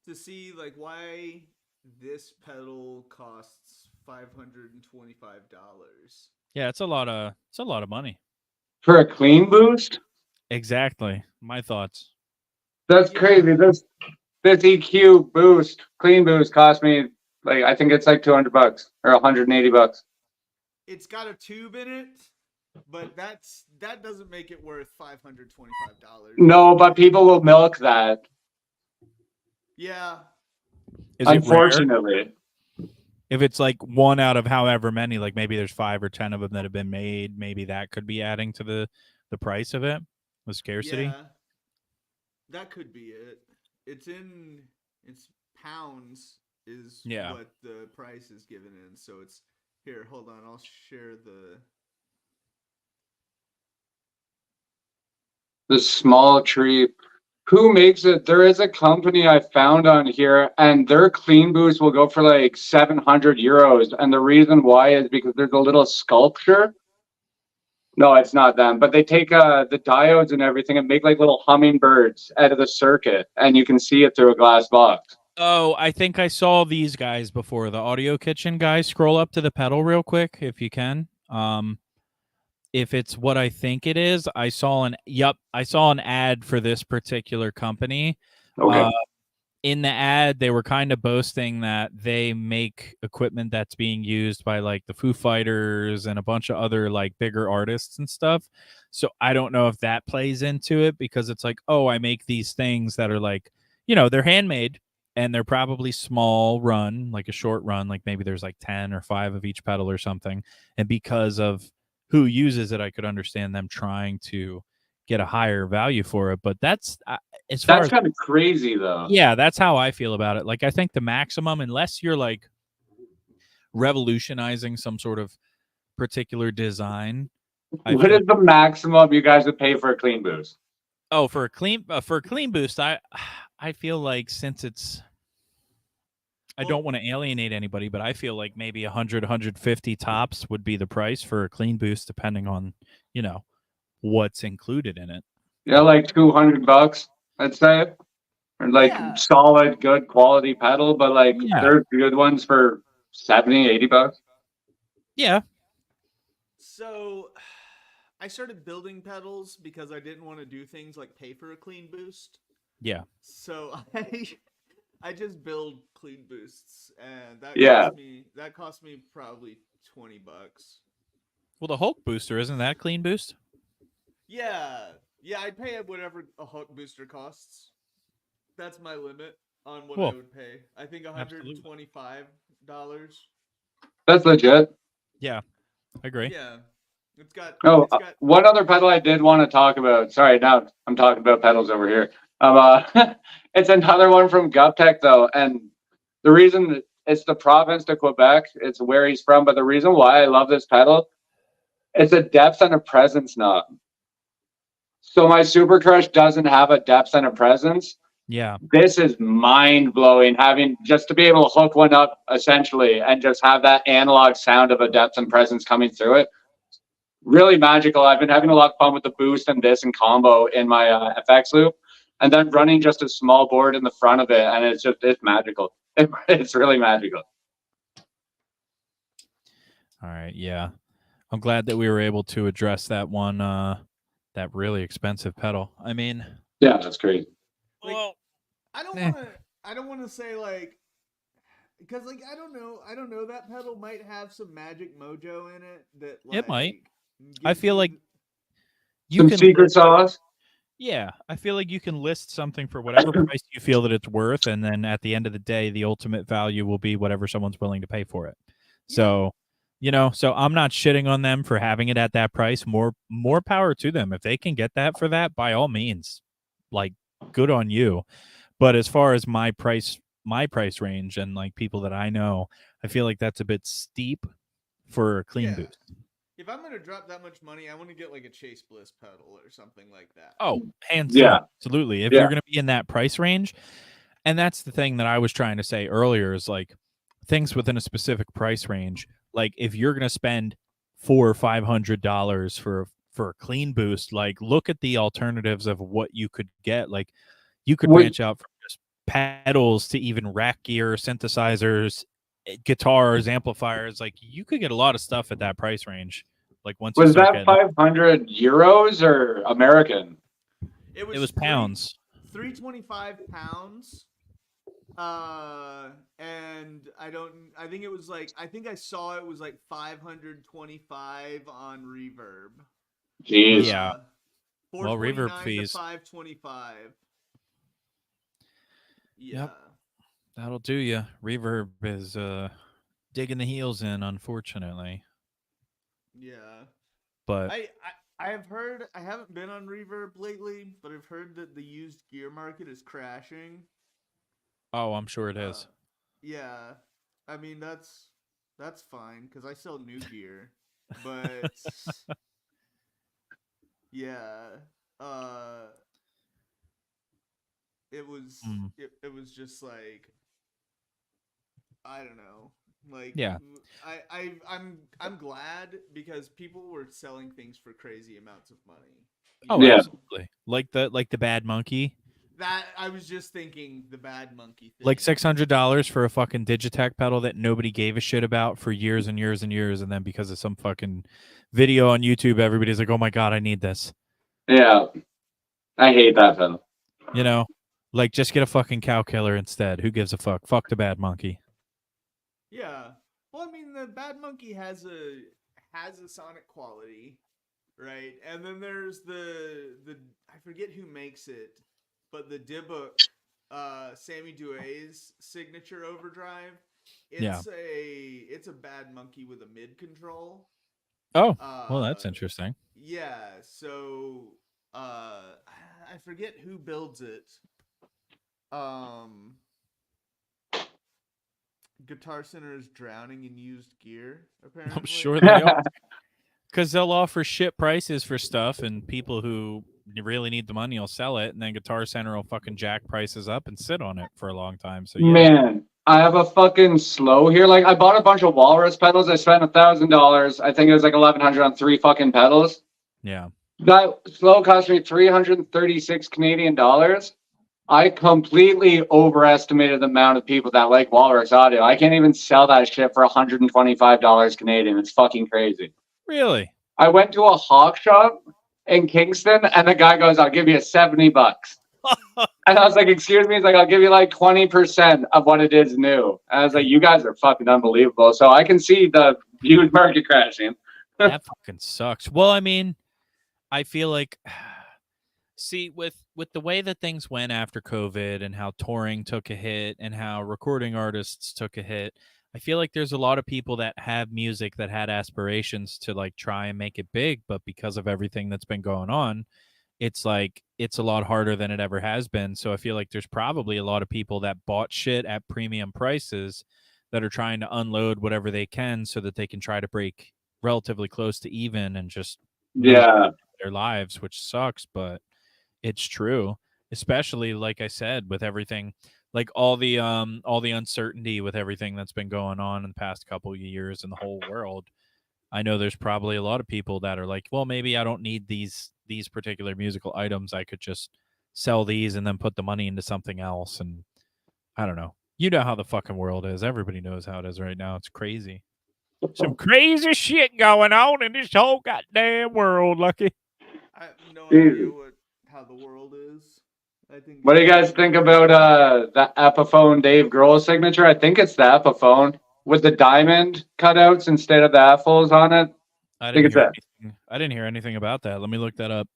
[SPEAKER 1] to see like why this pedal costs $525.
[SPEAKER 2] Yeah, it's a lot of money.
[SPEAKER 3] For a clean boost?
[SPEAKER 2] Exactly. My thoughts.
[SPEAKER 3] That's crazy. This EQ boost, clean boost cost me like I think it's like $200 or $180.
[SPEAKER 1] It's got a tube in it, but that doesn't make it worth $525.
[SPEAKER 3] No, but people will milk that.
[SPEAKER 1] Yeah.
[SPEAKER 2] Is it rare?
[SPEAKER 3] Unfortunately.
[SPEAKER 2] If it's like one out of however many, like maybe there's 5 or 10 of them that have been made, maybe that could be adding to the price of it, the scarcity.
[SPEAKER 1] Yeah. That could be it. It's pounds is
[SPEAKER 2] Yeah.
[SPEAKER 1] what the price is given in. So it's here, hold on, I'll share
[SPEAKER 3] The small tree. Who makes it? There is a company I found on here, and their clean boost will go for like 700 euros. And the reason why is because there's a little sculpture. No, it's not them, but they take the diodes and everything and make like little hummingbirds out of the circuit, and you can see it through a glass box.
[SPEAKER 2] Oh, I think I saw these guys before, the Audio Kitchen guys. Scroll up to the pedal real quick if you can. If it's what I think it is, I saw an ad for this particular company.
[SPEAKER 3] Okay.
[SPEAKER 2] In the ad, they were kind of boasting that they make equipment that's being used by like the Foo Fighters and a bunch of other like bigger artists and stuff. So I don't know if that plays into it because it's like, oh, I make these things that are like, they're handmade and they're probably small run, like a short run, like maybe there's like 10 or 5 of each pedal or something. And because of who uses it, I could understand them trying to get a higher value for it. But that's
[SPEAKER 3] That's kind of crazy though.
[SPEAKER 2] Yeah, that's how I feel about it. Like, I think the maximum, unless you're like revolutionizing some sort of particular design, I
[SPEAKER 3] What
[SPEAKER 2] feel,
[SPEAKER 3] is the maximum you guys would pay for a clean boost?
[SPEAKER 2] oh, for a clean boost, I feel like since it's I
[SPEAKER 1] Well,
[SPEAKER 2] don't want to alienate anybody, but I feel like maybe 100, 150 tops would be the price for a clean boost, depending on, you know, what's included in it.
[SPEAKER 3] Yeah, like $200, I'd say. Or like
[SPEAKER 1] Yeah.
[SPEAKER 3] solid, good quality pedal, but like
[SPEAKER 2] Yeah.
[SPEAKER 3] there's good ones for 70, $80.
[SPEAKER 2] Yeah.
[SPEAKER 1] So I started building pedals because I didn't want to do things like pay for a clean boost.
[SPEAKER 2] Yeah.
[SPEAKER 1] So I just build clean boosts, and
[SPEAKER 3] Yeah.
[SPEAKER 1] that cost me probably $20.
[SPEAKER 2] Well, the Hulk booster, isn't that clean boost?
[SPEAKER 1] Yeah, I'd pay whatever a Hulk booster costs. That's my limit on what
[SPEAKER 2] Cool.
[SPEAKER 1] I would pay. I think
[SPEAKER 2] Absolutely.
[SPEAKER 1] $125.
[SPEAKER 3] That's legit.
[SPEAKER 2] Yeah. I agree.
[SPEAKER 1] Yeah, it's got.
[SPEAKER 3] Oh,
[SPEAKER 1] it's got.
[SPEAKER 3] one other pedal I did want to talk about. Sorry, now I'm talking about pedals over here. It's another one from GovTech though, and the reason it's the province de Quebec. It's where he's from, but the reason why I love this pedal, it's a depth and a presence knob. So my Super Crush doesn't have a depth and a presence.
[SPEAKER 2] Yeah.
[SPEAKER 3] This is mind blowing. Having just to be able to hook one up essentially and just have that analog sound of a depth and presence coming through it. Really magical. I've been having a lot of fun with the boost and this in combo in my FX loop, and then running just a small board in the front of it, and it's magical. It's really magical.
[SPEAKER 2] All right. Yeah. I'm glad that we were able to address that one, that really expensive pedal. I mean,
[SPEAKER 3] Yeah, that's great.
[SPEAKER 1] Like,
[SPEAKER 2] well,
[SPEAKER 1] I don't
[SPEAKER 2] eh.
[SPEAKER 1] want to. I don't want to say like, because like I don't know. That pedal might have some magic mojo in it. That like,
[SPEAKER 2] It might.
[SPEAKER 1] gives
[SPEAKER 2] I feel
[SPEAKER 1] you
[SPEAKER 2] like you
[SPEAKER 3] Some
[SPEAKER 2] can
[SPEAKER 3] secret sauce.
[SPEAKER 2] Yeah, I feel like you can list something for whatever price you feel that it's worth, and then at the end of the day, the ultimate value will be whatever someone's willing to pay for it. So, so I'm not shitting on them for having it at that price. More power to them. If they can get that for that, by all means, like, good on you. But as far as my price range and like people that I know, I feel like that's a bit steep for a clean
[SPEAKER 1] Yeah.
[SPEAKER 2] boost.
[SPEAKER 1] If I'm gonna drop that much money, I want to get like a Chase Bliss pedal or something like that.
[SPEAKER 2] Oh, hands
[SPEAKER 3] Yeah.
[SPEAKER 2] down, absolutely. If
[SPEAKER 3] Yeah.
[SPEAKER 2] you're going to be in that price range, and that's the thing that I was trying to say earlier is like things within a specific price range. Like if you're going to spend $400 or $500 for a clean boost, like look at the alternatives of what you could get. Like you could branch out from just pedals to even rack gear, synthesizers, guitars, amplifiers. Like you could get a lot of stuff at that price range. Like once you
[SPEAKER 3] Was
[SPEAKER 2] start
[SPEAKER 3] that
[SPEAKER 2] getting
[SPEAKER 3] 500 euros or American?
[SPEAKER 2] it was pounds.
[SPEAKER 1] 325 pounds. And I think it was like, I think I saw it was like 525 on Reverb.
[SPEAKER 3] Jeez.
[SPEAKER 2] Yeah. Well, reverb
[SPEAKER 1] 429 to
[SPEAKER 2] fees.
[SPEAKER 1] 525. Yeah.
[SPEAKER 2] Yep. That'll do you. Reverb is digging the heels in, unfortunately.
[SPEAKER 1] Yeah.
[SPEAKER 2] But
[SPEAKER 1] I have heard, I haven't been on Reverb lately, but I've heard that the used gear market is crashing.
[SPEAKER 2] oh, I'm sure it is.
[SPEAKER 1] Yeah. I mean, that's fine because I sell new gear. But yeah. It was it was just like, I don't know. Like,
[SPEAKER 2] Yeah.
[SPEAKER 1] I'm glad because people were selling things for crazy amounts of money.
[SPEAKER 2] Oh,
[SPEAKER 3] Yeah.
[SPEAKER 2] absolutely. Like the Bad Monkey.
[SPEAKER 1] That I was just thinking the Bad Monkey thing.
[SPEAKER 2] Like $600 for a fucking Digitech pedal that nobody gave a shit about for years and years and years, and then because of some fucking video on YouTube, everybody's like, "Oh my god, I need this."
[SPEAKER 3] Yeah. I hate that pedal.
[SPEAKER 2] You know, like just get a fucking Cow Killer instead. Who gives a fuck? Fuck the Bad Monkey.
[SPEAKER 1] Yeah. Well, I mean, the Bad Monkey has a sonic quality, right? And then there's the I forget who makes it, but the Dybbuk, Sammy Duet's signature overdrive. It's a Bad Monkey with a mid control.
[SPEAKER 2] Oh, well, that's interesting.
[SPEAKER 1] Yeah. So, I forget who builds it. Guitar Center is drowning in used gear, apparently.
[SPEAKER 2] I'm sure they are. Because they'll offer shit prices for stuff, and people who really need the money will sell it, and then Guitar Center will fucking jack prices up and sit on it for a long time. So yeah,
[SPEAKER 3] Man, I have a fucking slow here. Like, I bought a bunch of Walrus pedals. I spent $1,000. I think it was like 1,100 on 3 fucking pedals.
[SPEAKER 2] yeah.
[SPEAKER 3] That slow cost me 336 Canadian dollars. I completely overestimated the amount of people that like Walrus audio. I can't even sell that shit for $125 Canadian. It's fucking crazy.
[SPEAKER 2] Really?
[SPEAKER 3] I went to a hawk shop in Kingston, and the guy goes, "I'll give you $70." And I was like, "Excuse me?" He's like, "I'll give you like 20% of what it is new." And I was like, "You guys are fucking unbelievable." So I can see the used market crashing.
[SPEAKER 2] That fucking sucks. Well, I mean, I feel like, see, with the way that things went after COVID and how touring took a hit and how recording artists took a hit, I feel like there's a lot of people that have music that had aspirations to like try and make it big, but because of everything that's been going on, it's like it's a lot harder than it ever has been. So I feel like there's probably a lot of people that bought shit at premium prices that are trying to unload whatever they can so that they can try to break relatively close to even and just
[SPEAKER 3] Yeah.
[SPEAKER 2] their lives, which sucks, but it's true. Especially like I said, with everything, like all the uncertainty with everything that's been going on in the past couple of years in the whole world. I know there's probably a lot of people that are like, well, maybe I don't need these particular musical items. I could just sell these and then put the money into something else. And I don't know. You know how the fucking world is. Everybody knows how it is right now. It's crazy. Some crazy shit going on in this whole goddamn world, Lucky.
[SPEAKER 1] I have no
[SPEAKER 3] Dude.
[SPEAKER 1] idea how the world is. I think.
[SPEAKER 3] What do you guys think about the Epiphone Dave Grohl signature? I think it's the Epiphone with the diamond cutouts instead of the F-holes on it.
[SPEAKER 2] I
[SPEAKER 3] think it's
[SPEAKER 2] didn't hear anything about that. Let me look that up.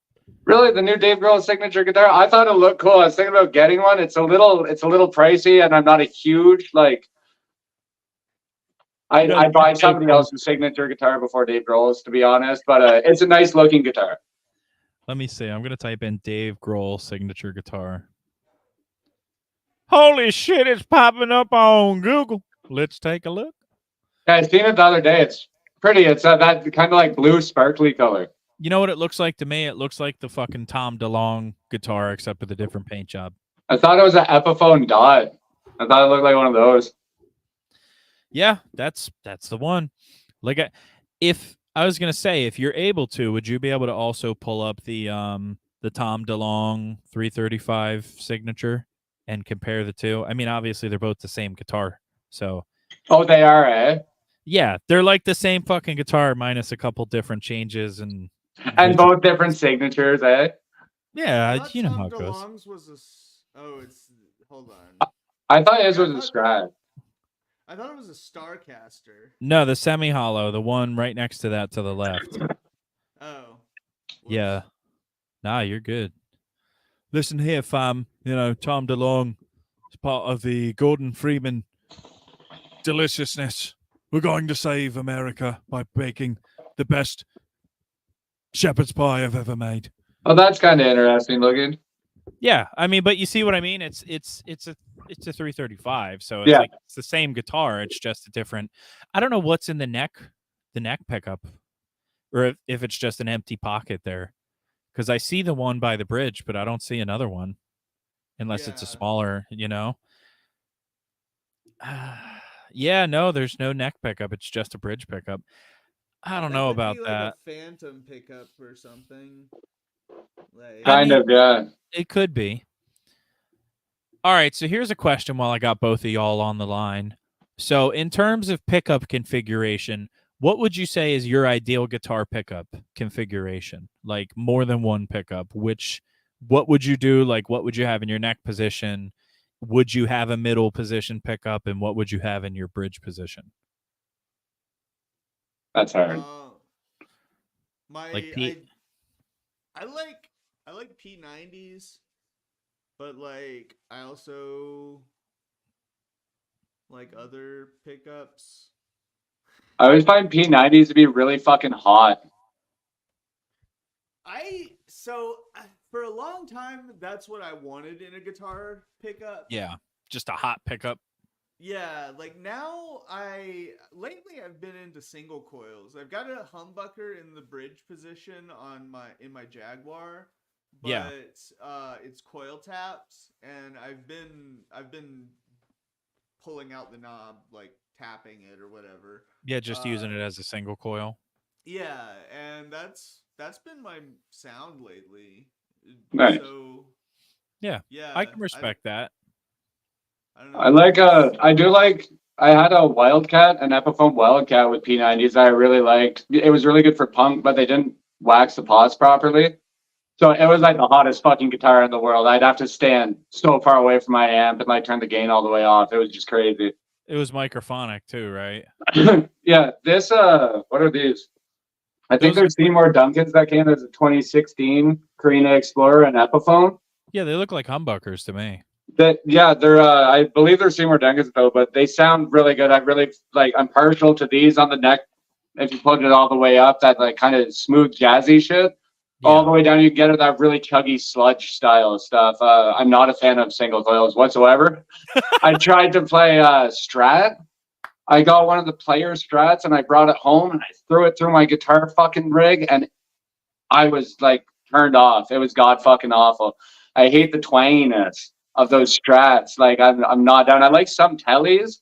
[SPEAKER 3] Really, the new Dave Grohl signature guitar? I thought it looked cool. I was thinking about getting one. It's a little pricey, and I'm not a huge like. I buy somebody else's signature guitar before Dave Grohl's, to be honest. But it's a nice looking guitar.
[SPEAKER 2] Let me see. I'm gonna type in Dave Grohl signature guitar. Holy shit! It's popping up on Google. Let's take a look.
[SPEAKER 3] Yeah, I seen it the other day. It's pretty. It's that kind of like blue sparkly color.
[SPEAKER 2] You know what it looks like to me? It looks like the fucking Tom DeLonge guitar, except with a different paint job.
[SPEAKER 3] I thought it was an Epiphone Dot. I thought it looked like one of those.
[SPEAKER 2] Yeah, that's the one. Like, if I was gonna say, if you're able to, would you be able to also pull up the Tom DeLonge 335 signature and compare the two? I mean, obviously they're both the same guitar, so.
[SPEAKER 3] Oh, they are, eh?
[SPEAKER 2] Yeah, they're like the same fucking guitar minus a couple different changes and
[SPEAKER 3] both different signatures, eh?
[SPEAKER 2] Yeah, you know how it goes.
[SPEAKER 1] DeLonge's was hold on.
[SPEAKER 3] I thought his was a Strat.
[SPEAKER 1] I thought it was a Starcaster.
[SPEAKER 2] No, the semi-hollow, the one right next to that to the left.
[SPEAKER 1] Oh. Whoops.
[SPEAKER 2] Yeah. Nah, you're good. Listen here, fam. You know, Tom DeLonge is part of the Gordon Freeman deliciousness. We're going to save America by baking the best shepherd's pie I've ever made.
[SPEAKER 3] Oh, that's kind of interesting looking.
[SPEAKER 2] Yeah, I mean, but you see what I mean? It's a 335, so it's
[SPEAKER 3] Yeah.
[SPEAKER 2] like it's the same guitar. It's just a different. I don't know what's in the neck pickup, or if it's just an empty pocket there, because I see the one by the bridge, but I don't see another one, unless it's a
[SPEAKER 1] Yeah.
[SPEAKER 2] smaller. You know. Yeah, no, there's no neck pickup. It's just a bridge pickup. I don't know
[SPEAKER 1] could
[SPEAKER 2] about
[SPEAKER 1] be like
[SPEAKER 2] that.
[SPEAKER 1] a phantom pickup or something. Like,
[SPEAKER 3] Kind of, yeah.
[SPEAKER 2] It could be. All right, so here's a question while I got both of y'all on the line. So in terms of pickup configuration, what would you say is your ideal guitar pickup configuration? Like more than one pickup, what would you do? Like what would you have in your neck position? Would you have a middle position pickup, and what would you have in your bridge position?
[SPEAKER 3] That's hard.
[SPEAKER 2] Like P-
[SPEAKER 1] I like P90s, but like I also like other pickups.
[SPEAKER 3] I always find P90s to be really fucking hot.
[SPEAKER 1] For a long time, that's what I wanted in a guitar pickup.
[SPEAKER 2] Yeah, just a hot pickup.
[SPEAKER 1] Yeah, like now lately I've been into single coils. I've got a humbucker in the bridge position on my Jaguar,
[SPEAKER 2] Yeah.
[SPEAKER 1] but it's coil tapped, and I've been pulling out the knob, like tapping it or whatever.
[SPEAKER 2] Yeah, just using
[SPEAKER 1] Uh
[SPEAKER 2] it as a single coil.
[SPEAKER 1] yeah, and that's been my sound lately.
[SPEAKER 3] Nice.
[SPEAKER 1] So,
[SPEAKER 2] Yeah. I
[SPEAKER 1] yeah,
[SPEAKER 2] can respect that.
[SPEAKER 1] I don't
[SPEAKER 3] I
[SPEAKER 1] know.
[SPEAKER 3] like
[SPEAKER 1] It's
[SPEAKER 3] I do like I had a Wildcat, an Epiphone Wildcat with P90s that I really liked. It was really good for punk, but they didn't wax the pots properly. So it was like the hottest fucking guitar in the world. I'd have to stand so far away from my amp and like turn the gain all the way off. It was just crazy.
[SPEAKER 2] It was microphonic too, right?
[SPEAKER 3] Yeah, this what are these? I think
[SPEAKER 2] Those
[SPEAKER 3] there's
[SPEAKER 2] look like,
[SPEAKER 3] Seymour Duncans that came as a 2016 Carina Explorer and Epiphone.
[SPEAKER 2] yeah, they look like humbuckers to me.
[SPEAKER 3] That yeah, they're I believe they're Seymour Duncans though, but they sound really good. I really like. I'm partial to these on the neck. If you put it all the way up, that like kind of smooth jazzy shit. All the
[SPEAKER 2] Yeah.
[SPEAKER 3] way down, you get that really chuggy sludge style stuff. I'm not a fan of single coils whatsoever. I tried to play Strat. I got one of the player Strats and I brought it home and I threw it through my guitar fucking rig and I was like turned off. It was god fucking awful. I hate the twanginess of those Strats. Like I'm not down. I like some tellies,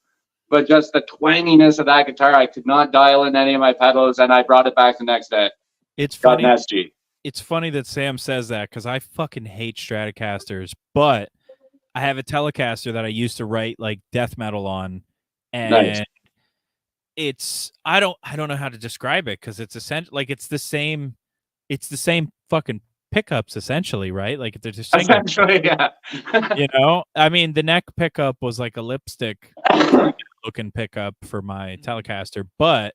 [SPEAKER 3] but just the twanginess of that guitar, I could not dial in any of my pedals, and I brought it back the next day.
[SPEAKER 2] It's
[SPEAKER 3] Got an
[SPEAKER 2] funny.
[SPEAKER 3] SG.
[SPEAKER 2] It's funny that Sam says that because I fucking hate Stratocasters, but I have a Telecaster that I used to write like death metal on,
[SPEAKER 3] Nice.
[SPEAKER 2] and I don't know how to describe it because it's essentially like it's the same fucking pickups essentially, right? Like they're just single,
[SPEAKER 3] Essentially, yeah.
[SPEAKER 2] you know. I mean, the neck pickup was like a lipstick looking pickup for my Telecaster, but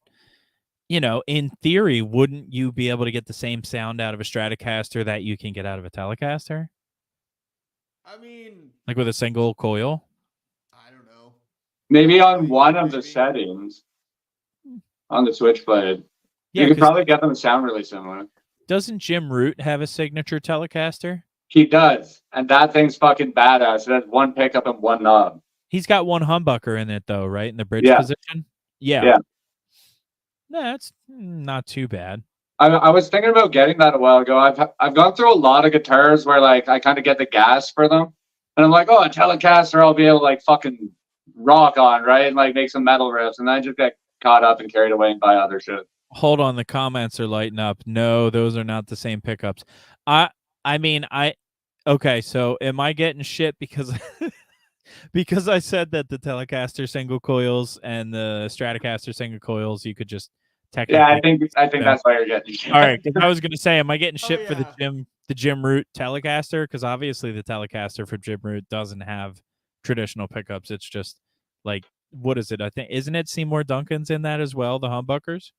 [SPEAKER 2] you know, in theory, wouldn't you be able to get the same sound out of a Stratocaster that you can get out of a Telecaster?
[SPEAKER 1] I mean,
[SPEAKER 2] Like with a single coil?
[SPEAKER 1] I don't know.
[SPEAKER 3] Maybe
[SPEAKER 1] I
[SPEAKER 3] on
[SPEAKER 1] mean,
[SPEAKER 3] one of the
[SPEAKER 1] maybe.
[SPEAKER 3] settings on the Switchblade,
[SPEAKER 2] Yeah,
[SPEAKER 3] you could
[SPEAKER 2] because
[SPEAKER 3] probably get them to sound really similar.
[SPEAKER 2] doesn't Jim Root have a signature Telecaster?
[SPEAKER 3] He does, and that thing's fucking badass. It has one pickup and one knob.
[SPEAKER 2] He's got one humbucker in it though, right? In the bridge
[SPEAKER 3] Yeah,
[SPEAKER 2] position? Yeah.
[SPEAKER 3] yeah.
[SPEAKER 2] No, it's not too bad.
[SPEAKER 3] I was thinking about getting that a while ago. I've gone through a lot of guitars where like I kind of get the gas for them, and I'm like, oh, a Telecaster, I'll be able to like fucking rock on, right, and like make some metal riffs, and then I just get caught up and carried away and buy other shit.
[SPEAKER 2] Hold on, the comments are lighting up. No, those are not the same pickups. I mean, okay, so am I getting shit because because I said that the Telecaster single coils and the Stratocaster single coils you could just
[SPEAKER 3] Yeah,
[SPEAKER 2] technically
[SPEAKER 3] I think that's why you're getting.
[SPEAKER 2] All right, because I was gonna say, am I getting
[SPEAKER 1] Oh,
[SPEAKER 2] shit for
[SPEAKER 1] yeah.
[SPEAKER 2] the Jim Root Telecaster? Because obviously the Telecaster for Jim Root doesn't have traditional pickups. It's just like what is it? I think isn't it Seymour Duncan's in that as well? The humbuckers.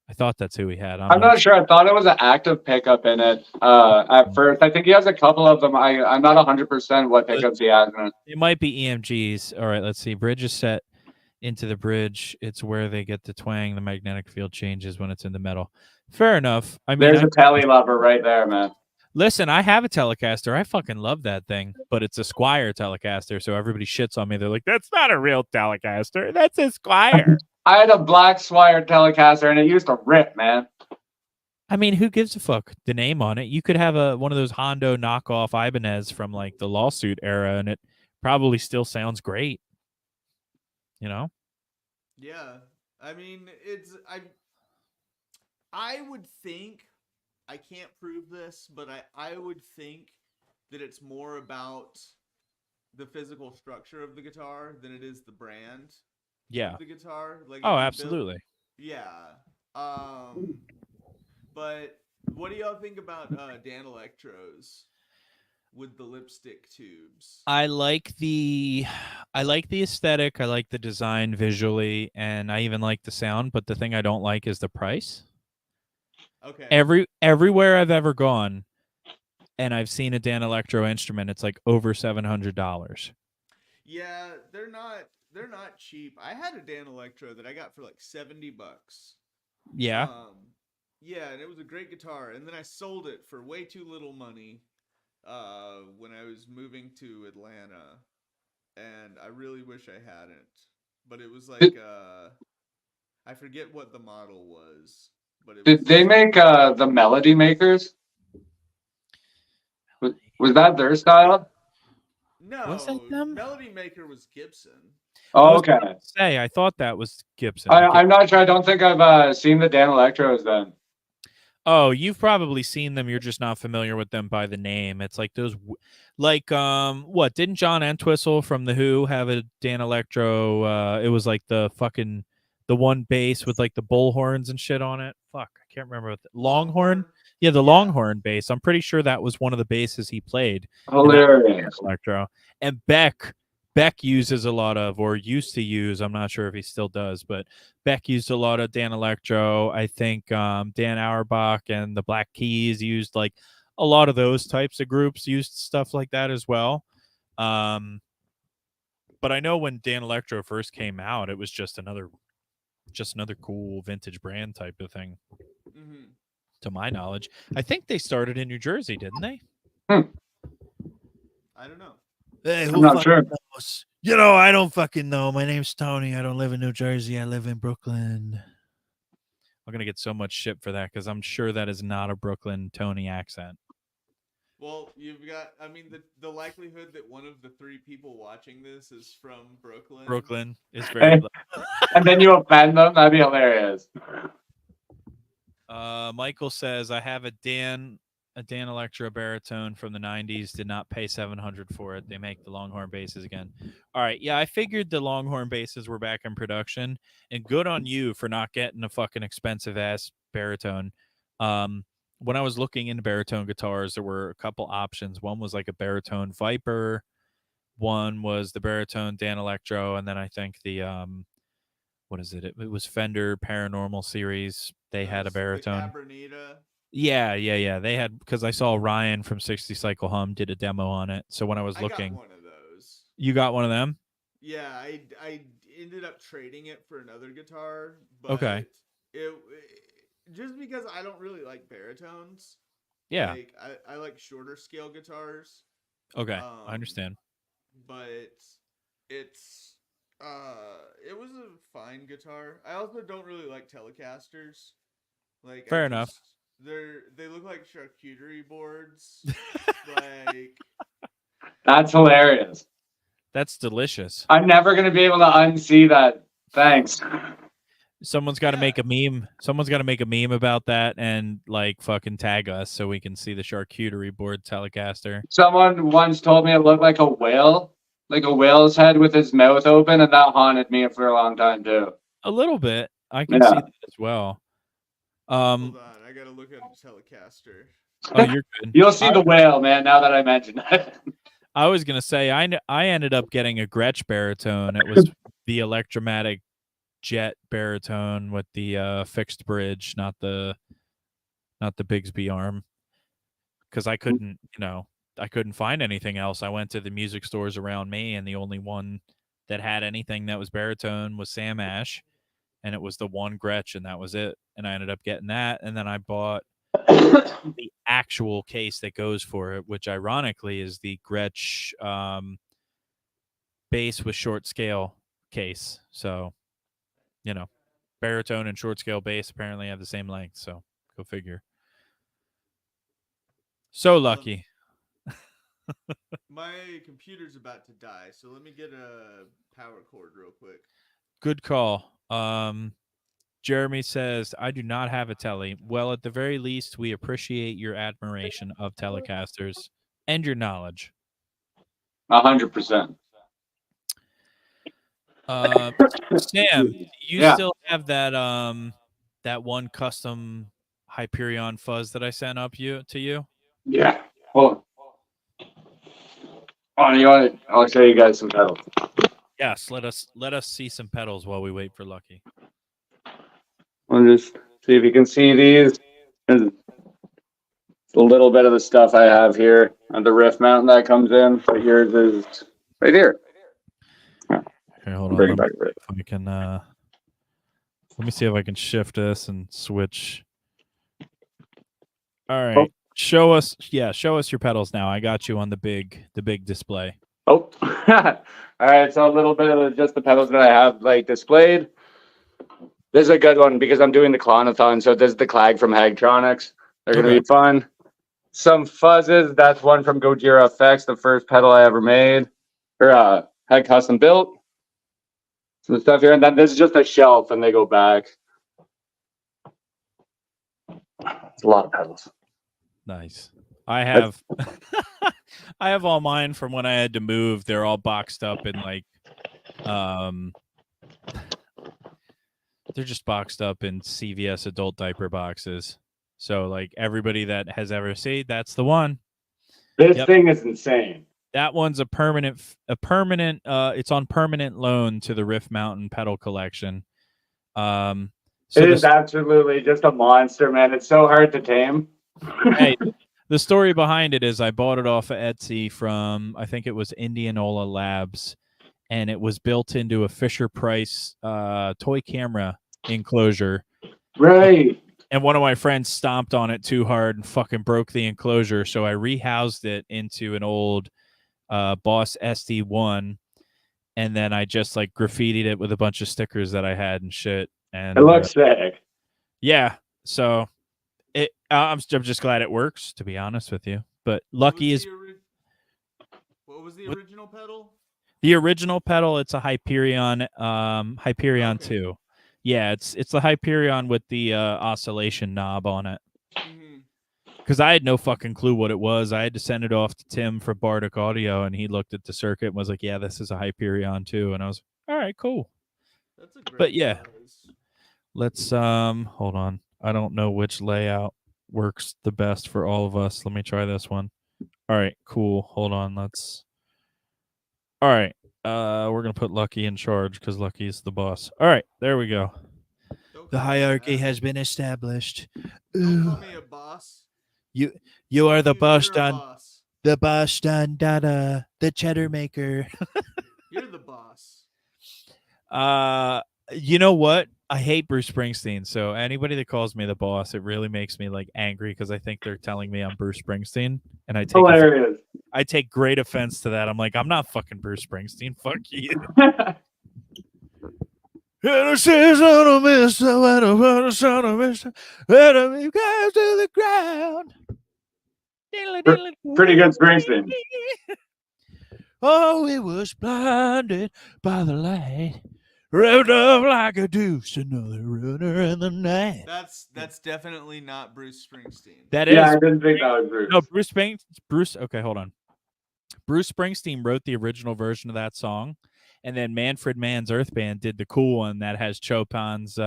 [SPEAKER 2] I thought that's who he had.
[SPEAKER 3] I'm not sure. I thought it was an active pickup in it at first. I think he has a couple of them. I'm not 100% what pickups he has in it.
[SPEAKER 2] It might be EMGs. All right, let's see. Bridge is set into the bridge. It's where they get the twang. The magnetic field changes when it's in the metal. Fair enough. I mean,
[SPEAKER 3] There's a Tele lover right there, man.
[SPEAKER 2] listen, I have a Telecaster. I fucking love that thing, but it's a Squire Telecaster, so everybody shits on me. They're like, "That's not a real Telecaster. That's a Squire."
[SPEAKER 3] I had a black Swire Telecaster and it used to rip, man.
[SPEAKER 2] I mean, who gives a fuck? The name on it. You could have one of those Hondo knockoff Ibanez from like the lawsuit era, and it probably still sounds great. You know?
[SPEAKER 1] Yeah. I mean, I would think, I can't prove this, but I would think that it's more about the physical structure of the guitar than it is the brand
[SPEAKER 2] Yeah.
[SPEAKER 1] of the guitar. Like,
[SPEAKER 2] Oh,
[SPEAKER 1] if you
[SPEAKER 2] absolutely.
[SPEAKER 1] yeah. But what do y'all think about Dan Electro's with the lipstick tubes?
[SPEAKER 2] I like the aesthetic. I like the design visually, and I even like the sound. But the thing I don't like is the price.
[SPEAKER 1] Okay.
[SPEAKER 2] Everywhere I've ever gone, and I've seen a Dan Electro instrument, it's like over $700.
[SPEAKER 1] Yeah, they're not cheap. I had a Dan Electro that I got for like $70.
[SPEAKER 2] Yeah.
[SPEAKER 1] Yeah, and it was a great guitar. And then I sold it for way too little money when I was moving to Atlanta. and I really wish I hadn't. But it was like
[SPEAKER 3] Did-
[SPEAKER 1] I forget what the model was, but it was
[SPEAKER 3] Did they make the Melody Makers? Was that their style?
[SPEAKER 1] no
[SPEAKER 2] Was it them?
[SPEAKER 1] Melody Maker was Gibson.
[SPEAKER 2] I
[SPEAKER 3] Oh,
[SPEAKER 2] was
[SPEAKER 3] okay.
[SPEAKER 2] about to say, I thought that was Gibson.
[SPEAKER 3] I'm not sure. I don't think I've seen the Dan Electros then.
[SPEAKER 2] Oh, you've probably seen them. You're just not familiar with them by the name. It's like those, like what? Didn't John Entwistle from the Who have a Dan Electro? It was like the one bass with like the bull horns and shit on it. Fuck, I can't remember what Longhorn. Yeah, the Longhorn bass. I'm pretty sure that was one of the basses he played.
[SPEAKER 3] Hilarious.
[SPEAKER 2] Electro. And Beck uses a lot of, or used to use, I'm not sure if he still does, but Beck used a lot of Dan Electro. I think Dan Auerbach and the Black Keys used like a lot of those types of groups used stuff like that as well. But I know when Dan Electro first came out, it was just another cool vintage brand type of thing.
[SPEAKER 1] Mm-hmm.
[SPEAKER 2] To my knowledge, I think they started in New Jersey, didn't they?
[SPEAKER 1] I don't know.
[SPEAKER 2] Hey,
[SPEAKER 3] I'm not sure.
[SPEAKER 2] knows? You know, I don't fucking know. My name's Tony. I don't live in New Jersey. I live in Brooklyn. I'm gonna get so much shit for that because I'm sure that is not a Brooklyn Tony accent.
[SPEAKER 1] Well, you've got. I mean, the likelihood that one of the three people watching this is from Brooklyn.
[SPEAKER 2] Brooklyn is very low.
[SPEAKER 3] And then you offend them. That'd be hilarious.
[SPEAKER 2] Michael says I have a Dan Electro baritone from the 90s. Did not pay $700 for it. They make the Longhorn basses again. All right, yeah, I figured the Longhorn basses were back in production, and good on you for not getting a fucking expensive ass baritone. When I was looking into baritone guitars, there were a couple options. One was like a baritone Viper, one was the baritone Dan Electro, and then I think the what is it? It was Fender Paranormal series. They had a baritone.
[SPEAKER 1] The Cabernita.
[SPEAKER 2] Yeah. They had, because I saw Ryan from 60 Cycle Hum did a demo on it. So when I was looking,
[SPEAKER 1] I got one of those.
[SPEAKER 2] You got one of them?
[SPEAKER 1] Yeah, I ended up trading it for another guitar. But
[SPEAKER 2] Okay.
[SPEAKER 1] It just because I don't really like baritones.
[SPEAKER 2] Yeah.
[SPEAKER 1] Like, I like shorter scale guitars.
[SPEAKER 2] Okay, I understand.
[SPEAKER 1] But it was a fine guitar. I also don't really like Telecasters. Like,
[SPEAKER 2] Fair enough.
[SPEAKER 1] They look like charcuterie boards. Like,
[SPEAKER 3] That's hilarious.
[SPEAKER 2] That's delicious.
[SPEAKER 3] I'm never gonna be able to unsee that. Thanks.
[SPEAKER 2] Someone's got to make a meme. Someone's got to make a meme about that and like fucking tag us so we can see the charcuterie board Telecaster.
[SPEAKER 3] Someone once told me it looked like a whale, like a whale's head with his mouth open, and that haunted me for a long time too.
[SPEAKER 2] A little bit. I can
[SPEAKER 3] Yeah.
[SPEAKER 2] see that as well.
[SPEAKER 1] hold on, I gotta look at a Telecaster.
[SPEAKER 2] Oh, you're good.
[SPEAKER 3] You'll see the whale, man. Now that I mention it.
[SPEAKER 2] I was gonna say I ended up getting a Gretsch baritone. It was the Electromatic Jet baritone with the fixed bridge, not the Bigsby arm, because I couldn't find anything else. I went to the music stores around me, and the only one that had anything that was baritone was Sam Ash, and it was the one Gretsch, and that was it. And I ended up getting that, and then I bought the actual case that goes for it, which ironically is the Gretsch bass with short scale case. So, baritone and short scale bass apparently have the same length. So go figure. So lucky.
[SPEAKER 1] My computer's about to die, so let me get a power cord real quick.
[SPEAKER 2] Good call. Jeremy says, I do not have a telly. Well, at the very least, we appreciate your admiration of Telecasters and your knowledge.
[SPEAKER 3] 100%.
[SPEAKER 2] Sam, you
[SPEAKER 3] Yeah.
[SPEAKER 2] still have that one custom Hyperion fuzz that I sent up to you?
[SPEAKER 3] Yeah. Well, I'll show you guys some pedals.
[SPEAKER 2] Yes, let us see some pedals while we wait for Lucky.
[SPEAKER 3] We'll just see if you can see these. There's a little bit of the stuff I have here on the riff mount that comes in, but yours is right here.
[SPEAKER 2] Here, hold on.
[SPEAKER 3] Bring it
[SPEAKER 2] Let
[SPEAKER 3] back a bit.
[SPEAKER 2] me see if I can shift this and switch. All right.
[SPEAKER 3] Oh.
[SPEAKER 2] Show us your pedals now. I got you on the big display.
[SPEAKER 3] Oh, all right. So a little bit of just the pedals that I have like displayed. This is a good one because I'm doing the Clonathon. So this is the Clag from Hagtronics. They're going to be fun. Some fuzzes. That's one from Gojira Effects, the first pedal I ever made or had custom built. Some stuff here. And then this is just a shelf and they go back. It's a lot of pedals.
[SPEAKER 2] Nice. I have I have all mine from when I had to move. They're all boxed up in like they're just boxed up in CVS adult diaper boxes. So like everybody that has ever seen, that's the one.
[SPEAKER 3] This thing is insane.
[SPEAKER 2] That one's a permanent it's on permanent loan to the Rift Mountain pedal collection. So
[SPEAKER 3] it is absolutely just a monster, man. It's so hard to tame.
[SPEAKER 2] Hey, the story behind it is I bought it off of Etsy from, I think it was Indianola Labs, and it was built into a Fisher-Price toy camera enclosure.
[SPEAKER 3] Right.
[SPEAKER 2] And one of my friends stomped on it too hard and fucking broke the enclosure, so I rehoused it into an old Boss SD1, and then I just like graffitied it with a bunch of stickers that I had and shit. And
[SPEAKER 3] it looks sick.
[SPEAKER 2] Yeah, so I'm just glad it works, to be honest with you. But Lucky is.
[SPEAKER 1] What was the original pedal?
[SPEAKER 2] The original pedal, it's a Hyperion, Hyperion 2. Yeah, it's the Hyperion with the oscillation knob on it. Because I had no fucking clue what it was. I had to send it off to Tim for Bardic Audio, and he looked at the circuit and was like, "Yeah, this is a Hyperion 2." And I was, "All right, cool."
[SPEAKER 1] That's a great
[SPEAKER 2] but yeah,
[SPEAKER 1] size.
[SPEAKER 2] let's hold on. I don't know which layout works the best for all of us. Let me try this one. All right, cool. Hold on. All right. We're gonna put Lucky in charge because Lucky is the boss. All right, there we go. The hierarchy has been established.
[SPEAKER 1] Don't call me a boss.
[SPEAKER 2] You are the boss,
[SPEAKER 1] You're a
[SPEAKER 2] done.
[SPEAKER 1] boss.
[SPEAKER 2] The boss, done, dada, the cheddar maker.
[SPEAKER 1] You're the boss.
[SPEAKER 2] You know what? I hate Bruce Springsteen. So anybody that calls me the boss, it really makes me like angry because I think they're telling me I'm Bruce Springsteen, and I take
[SPEAKER 3] hilarious.
[SPEAKER 2] I take great offense to that. I'm like, I'm not fucking Bruce Springsteen. Fuck you.
[SPEAKER 3] Pretty good Springsteen.
[SPEAKER 2] Oh, it was blinded by the light, revved up like a deuce, another runner in the night.
[SPEAKER 1] That's definitely not Bruce Springsteen.
[SPEAKER 2] That
[SPEAKER 3] Yeah,
[SPEAKER 2] is.
[SPEAKER 3] I didn't think that was Bruce.
[SPEAKER 2] No, Bruce. Okay, hold on. Bruce Springsteen wrote the original version of that song, and then Manfred Mann's Earth Band did the cool one that has Chopin's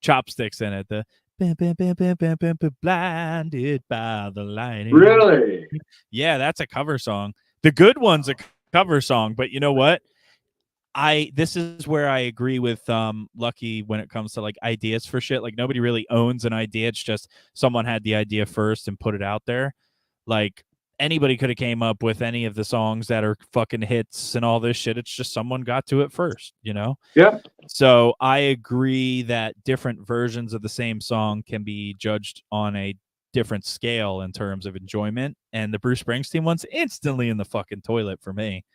[SPEAKER 2] chopsticks in it. The blinded by the lightning.
[SPEAKER 3] Really?
[SPEAKER 2] Yeah, that's a cover song. The good one's a cover song, but you know what? This is where I agree with Lucky when it comes to like ideas for shit. Like nobody really owns an idea. It's just someone had the idea first and put it out there. Like anybody could have came up with any of the songs that are fucking hits and all this shit. It's just someone got to it first, you know?
[SPEAKER 3] Yeah.
[SPEAKER 2] So I agree that different versions of the same song can be judged on a different scale in terms of enjoyment. And the Bruce Springsteen one's instantly in the fucking toilet for me.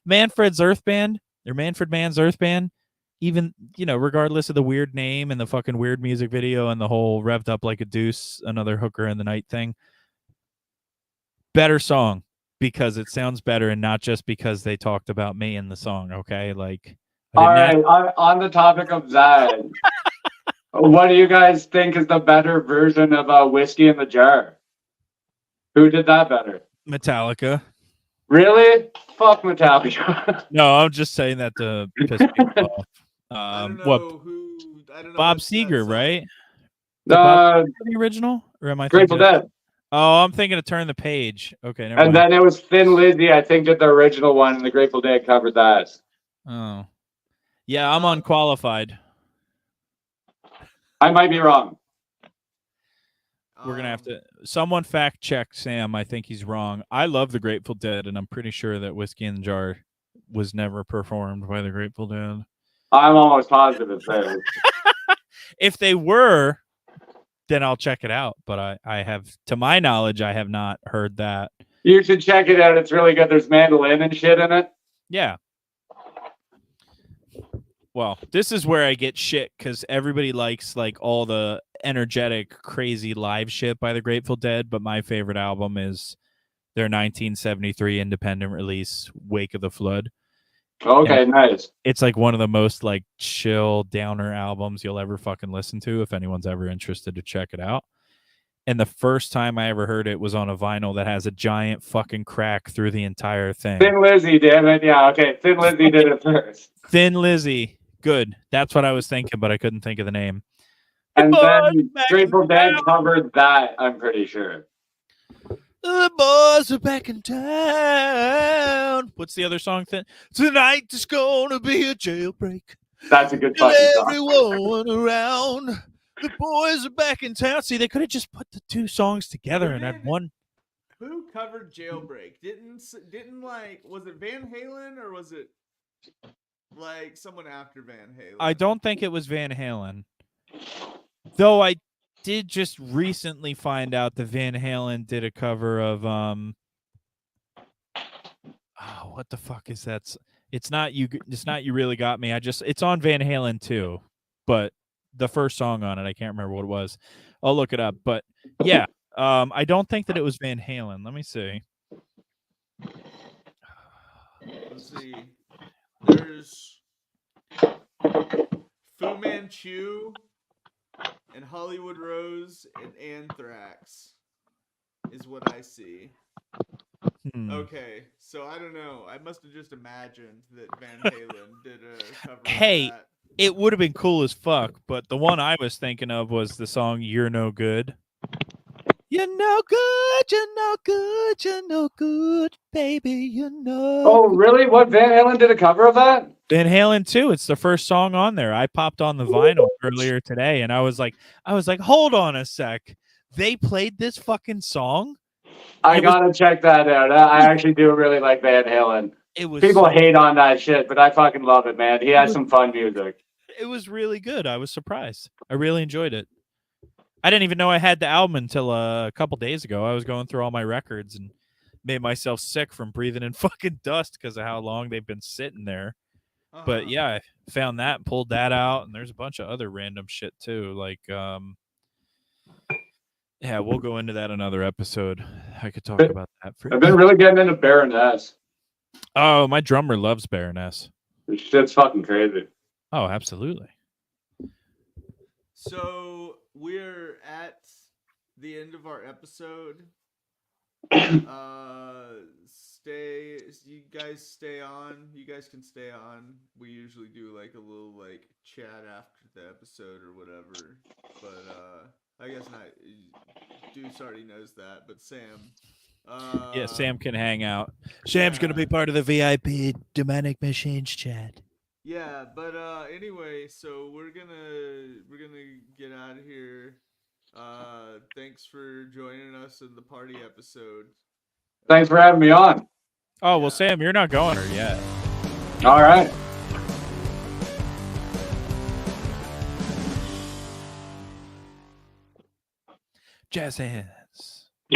[SPEAKER 2] Manfred's Earth Band, or Manfred Mann's Earth Band, even, you know, regardless of the weird name and the fucking weird music video and the whole revved up like a deuce, another hooker in the night thing, better song because it sounds better and not just because they talked about me in the song. Okay, like
[SPEAKER 3] all right, on the topic of that, what do you guys think is the better version of Whiskey in the Jar? Who did that better?
[SPEAKER 2] Metallica.
[SPEAKER 3] Really? Fuck Metallica.
[SPEAKER 2] No, I'm just saying that to piss people off.
[SPEAKER 1] I don't know
[SPEAKER 2] What?
[SPEAKER 1] who. I don't know.
[SPEAKER 2] Bob
[SPEAKER 1] that's
[SPEAKER 2] Seger, right?
[SPEAKER 3] The
[SPEAKER 2] The original, or am I
[SPEAKER 3] Grateful
[SPEAKER 2] thinking?
[SPEAKER 3] Dead.
[SPEAKER 2] Oh, I'm thinking of Turn the Page. Okay, never
[SPEAKER 3] And
[SPEAKER 2] mind.
[SPEAKER 3] then it was Thin Lizzy, I think, did the original one, and the Grateful Dead covered that.
[SPEAKER 2] Oh, yeah, I'm unqualified.
[SPEAKER 3] I might be wrong.
[SPEAKER 2] We're gonna have to. Someone fact check Sam. I think he's wrong. I love the Grateful Dead, and I'm pretty sure that Whiskey in the Jar was never performed by the Grateful Dead.
[SPEAKER 3] I'm almost positive it's there.
[SPEAKER 2] If they were, then I'll check it out. But I have, to my knowledge, I have not heard that.
[SPEAKER 3] You should check it out. It's really good. There's mandolin and shit in it.
[SPEAKER 2] Yeah. Well, this is where I get shit because everybody likes like all the energetic, crazy live shit by the Grateful Dead, but my favorite album is their 1973 independent release, Wake of the Flood.
[SPEAKER 3] Okay, nice.
[SPEAKER 2] It's like one of the most like chill downer albums you'll ever fucking listen to if anyone's ever interested to check it out. And the first time I ever heard it was on a vinyl that has a giant fucking crack through the entire thing.
[SPEAKER 3] Thin Lizzy, damn it. Yeah, okay. Thin Lizzy did it first.
[SPEAKER 2] Thin Lizzy. Good. That's what I was thinking, but I couldn't think of the name.
[SPEAKER 3] And
[SPEAKER 2] The
[SPEAKER 3] then
[SPEAKER 2] boys back
[SPEAKER 3] Grateful
[SPEAKER 2] in
[SPEAKER 3] Dead
[SPEAKER 2] town.
[SPEAKER 3] covered that, I'm pretty sure.
[SPEAKER 2] The boys are back in town. What's the other song? Tonight is gonna be a jailbreak.
[SPEAKER 3] That's a good
[SPEAKER 2] Tell
[SPEAKER 3] fucking song.
[SPEAKER 2] everyone around. The boys are back in town. See, they could have just put the two songs together and had one.
[SPEAKER 1] Who covered Jailbreak? Didn't like, was it Van Halen or was it like someone after Van Halen?
[SPEAKER 2] I don't think it was Van Halen. Though I did just recently find out that Van Halen did a cover of what the fuck is that? It's not you really got me. It's on Van Halen too, but the first song on it, I can't remember what it was. I'll look it up, but yeah, I don't think that it was Van Halen. Let me see.
[SPEAKER 1] Let's see. There's Fu Manchu and Hollywood Rose and Anthrax is what I see. Okay, so I don't know. I must have just imagined that Van Halen did a cover
[SPEAKER 2] Hey,
[SPEAKER 1] of that.
[SPEAKER 2] it would have been cool as fuck, but the one I was thinking of was the song "You're No Good." You're no good, you're no good, you're no good, baby, you're no.
[SPEAKER 3] Oh, really? What? Van Halen did a cover of that?
[SPEAKER 2] Van Halen too. It's the first song on there. I popped on the vinyl earlier today, and I was like, hold on a sec. They played this fucking song.
[SPEAKER 3] I gotta check that out. I actually do really like Van Halen.
[SPEAKER 2] It was
[SPEAKER 3] People hate on that shit, but I fucking love it, man. He has some fun music.
[SPEAKER 2] It was really good. I was surprised. I really enjoyed it. I didn't even know I had the album until a couple days ago. I was going through all my records and made myself sick from breathing in fucking dust because of how long they've been sitting there. But yeah, I found that, pulled that out, and there's a bunch of other random shit too. Like, yeah, we'll go into that another episode. I could talk about that.
[SPEAKER 3] I've been really getting into Baroness.
[SPEAKER 2] Oh, my drummer loves Baroness.
[SPEAKER 3] This shit's fucking crazy.
[SPEAKER 2] Oh, absolutely.
[SPEAKER 1] So we're at the end of our episode. You guys stay on. You guys can stay on. We usually do like a little like chat after the episode or whatever. But I guess not. Deuce already knows that. But Sam.
[SPEAKER 2] Yeah, Sam can hang out. Sam's gonna be part of the VIP Demonic Machines chat.
[SPEAKER 1] Yeah, but anyway, so we're gonna get out of here. Thanks for joining us in the party episode.
[SPEAKER 3] Thanks for having me on.
[SPEAKER 2] Oh well, Sam, you're not going there yet.
[SPEAKER 3] All right.
[SPEAKER 2] Jazz hands.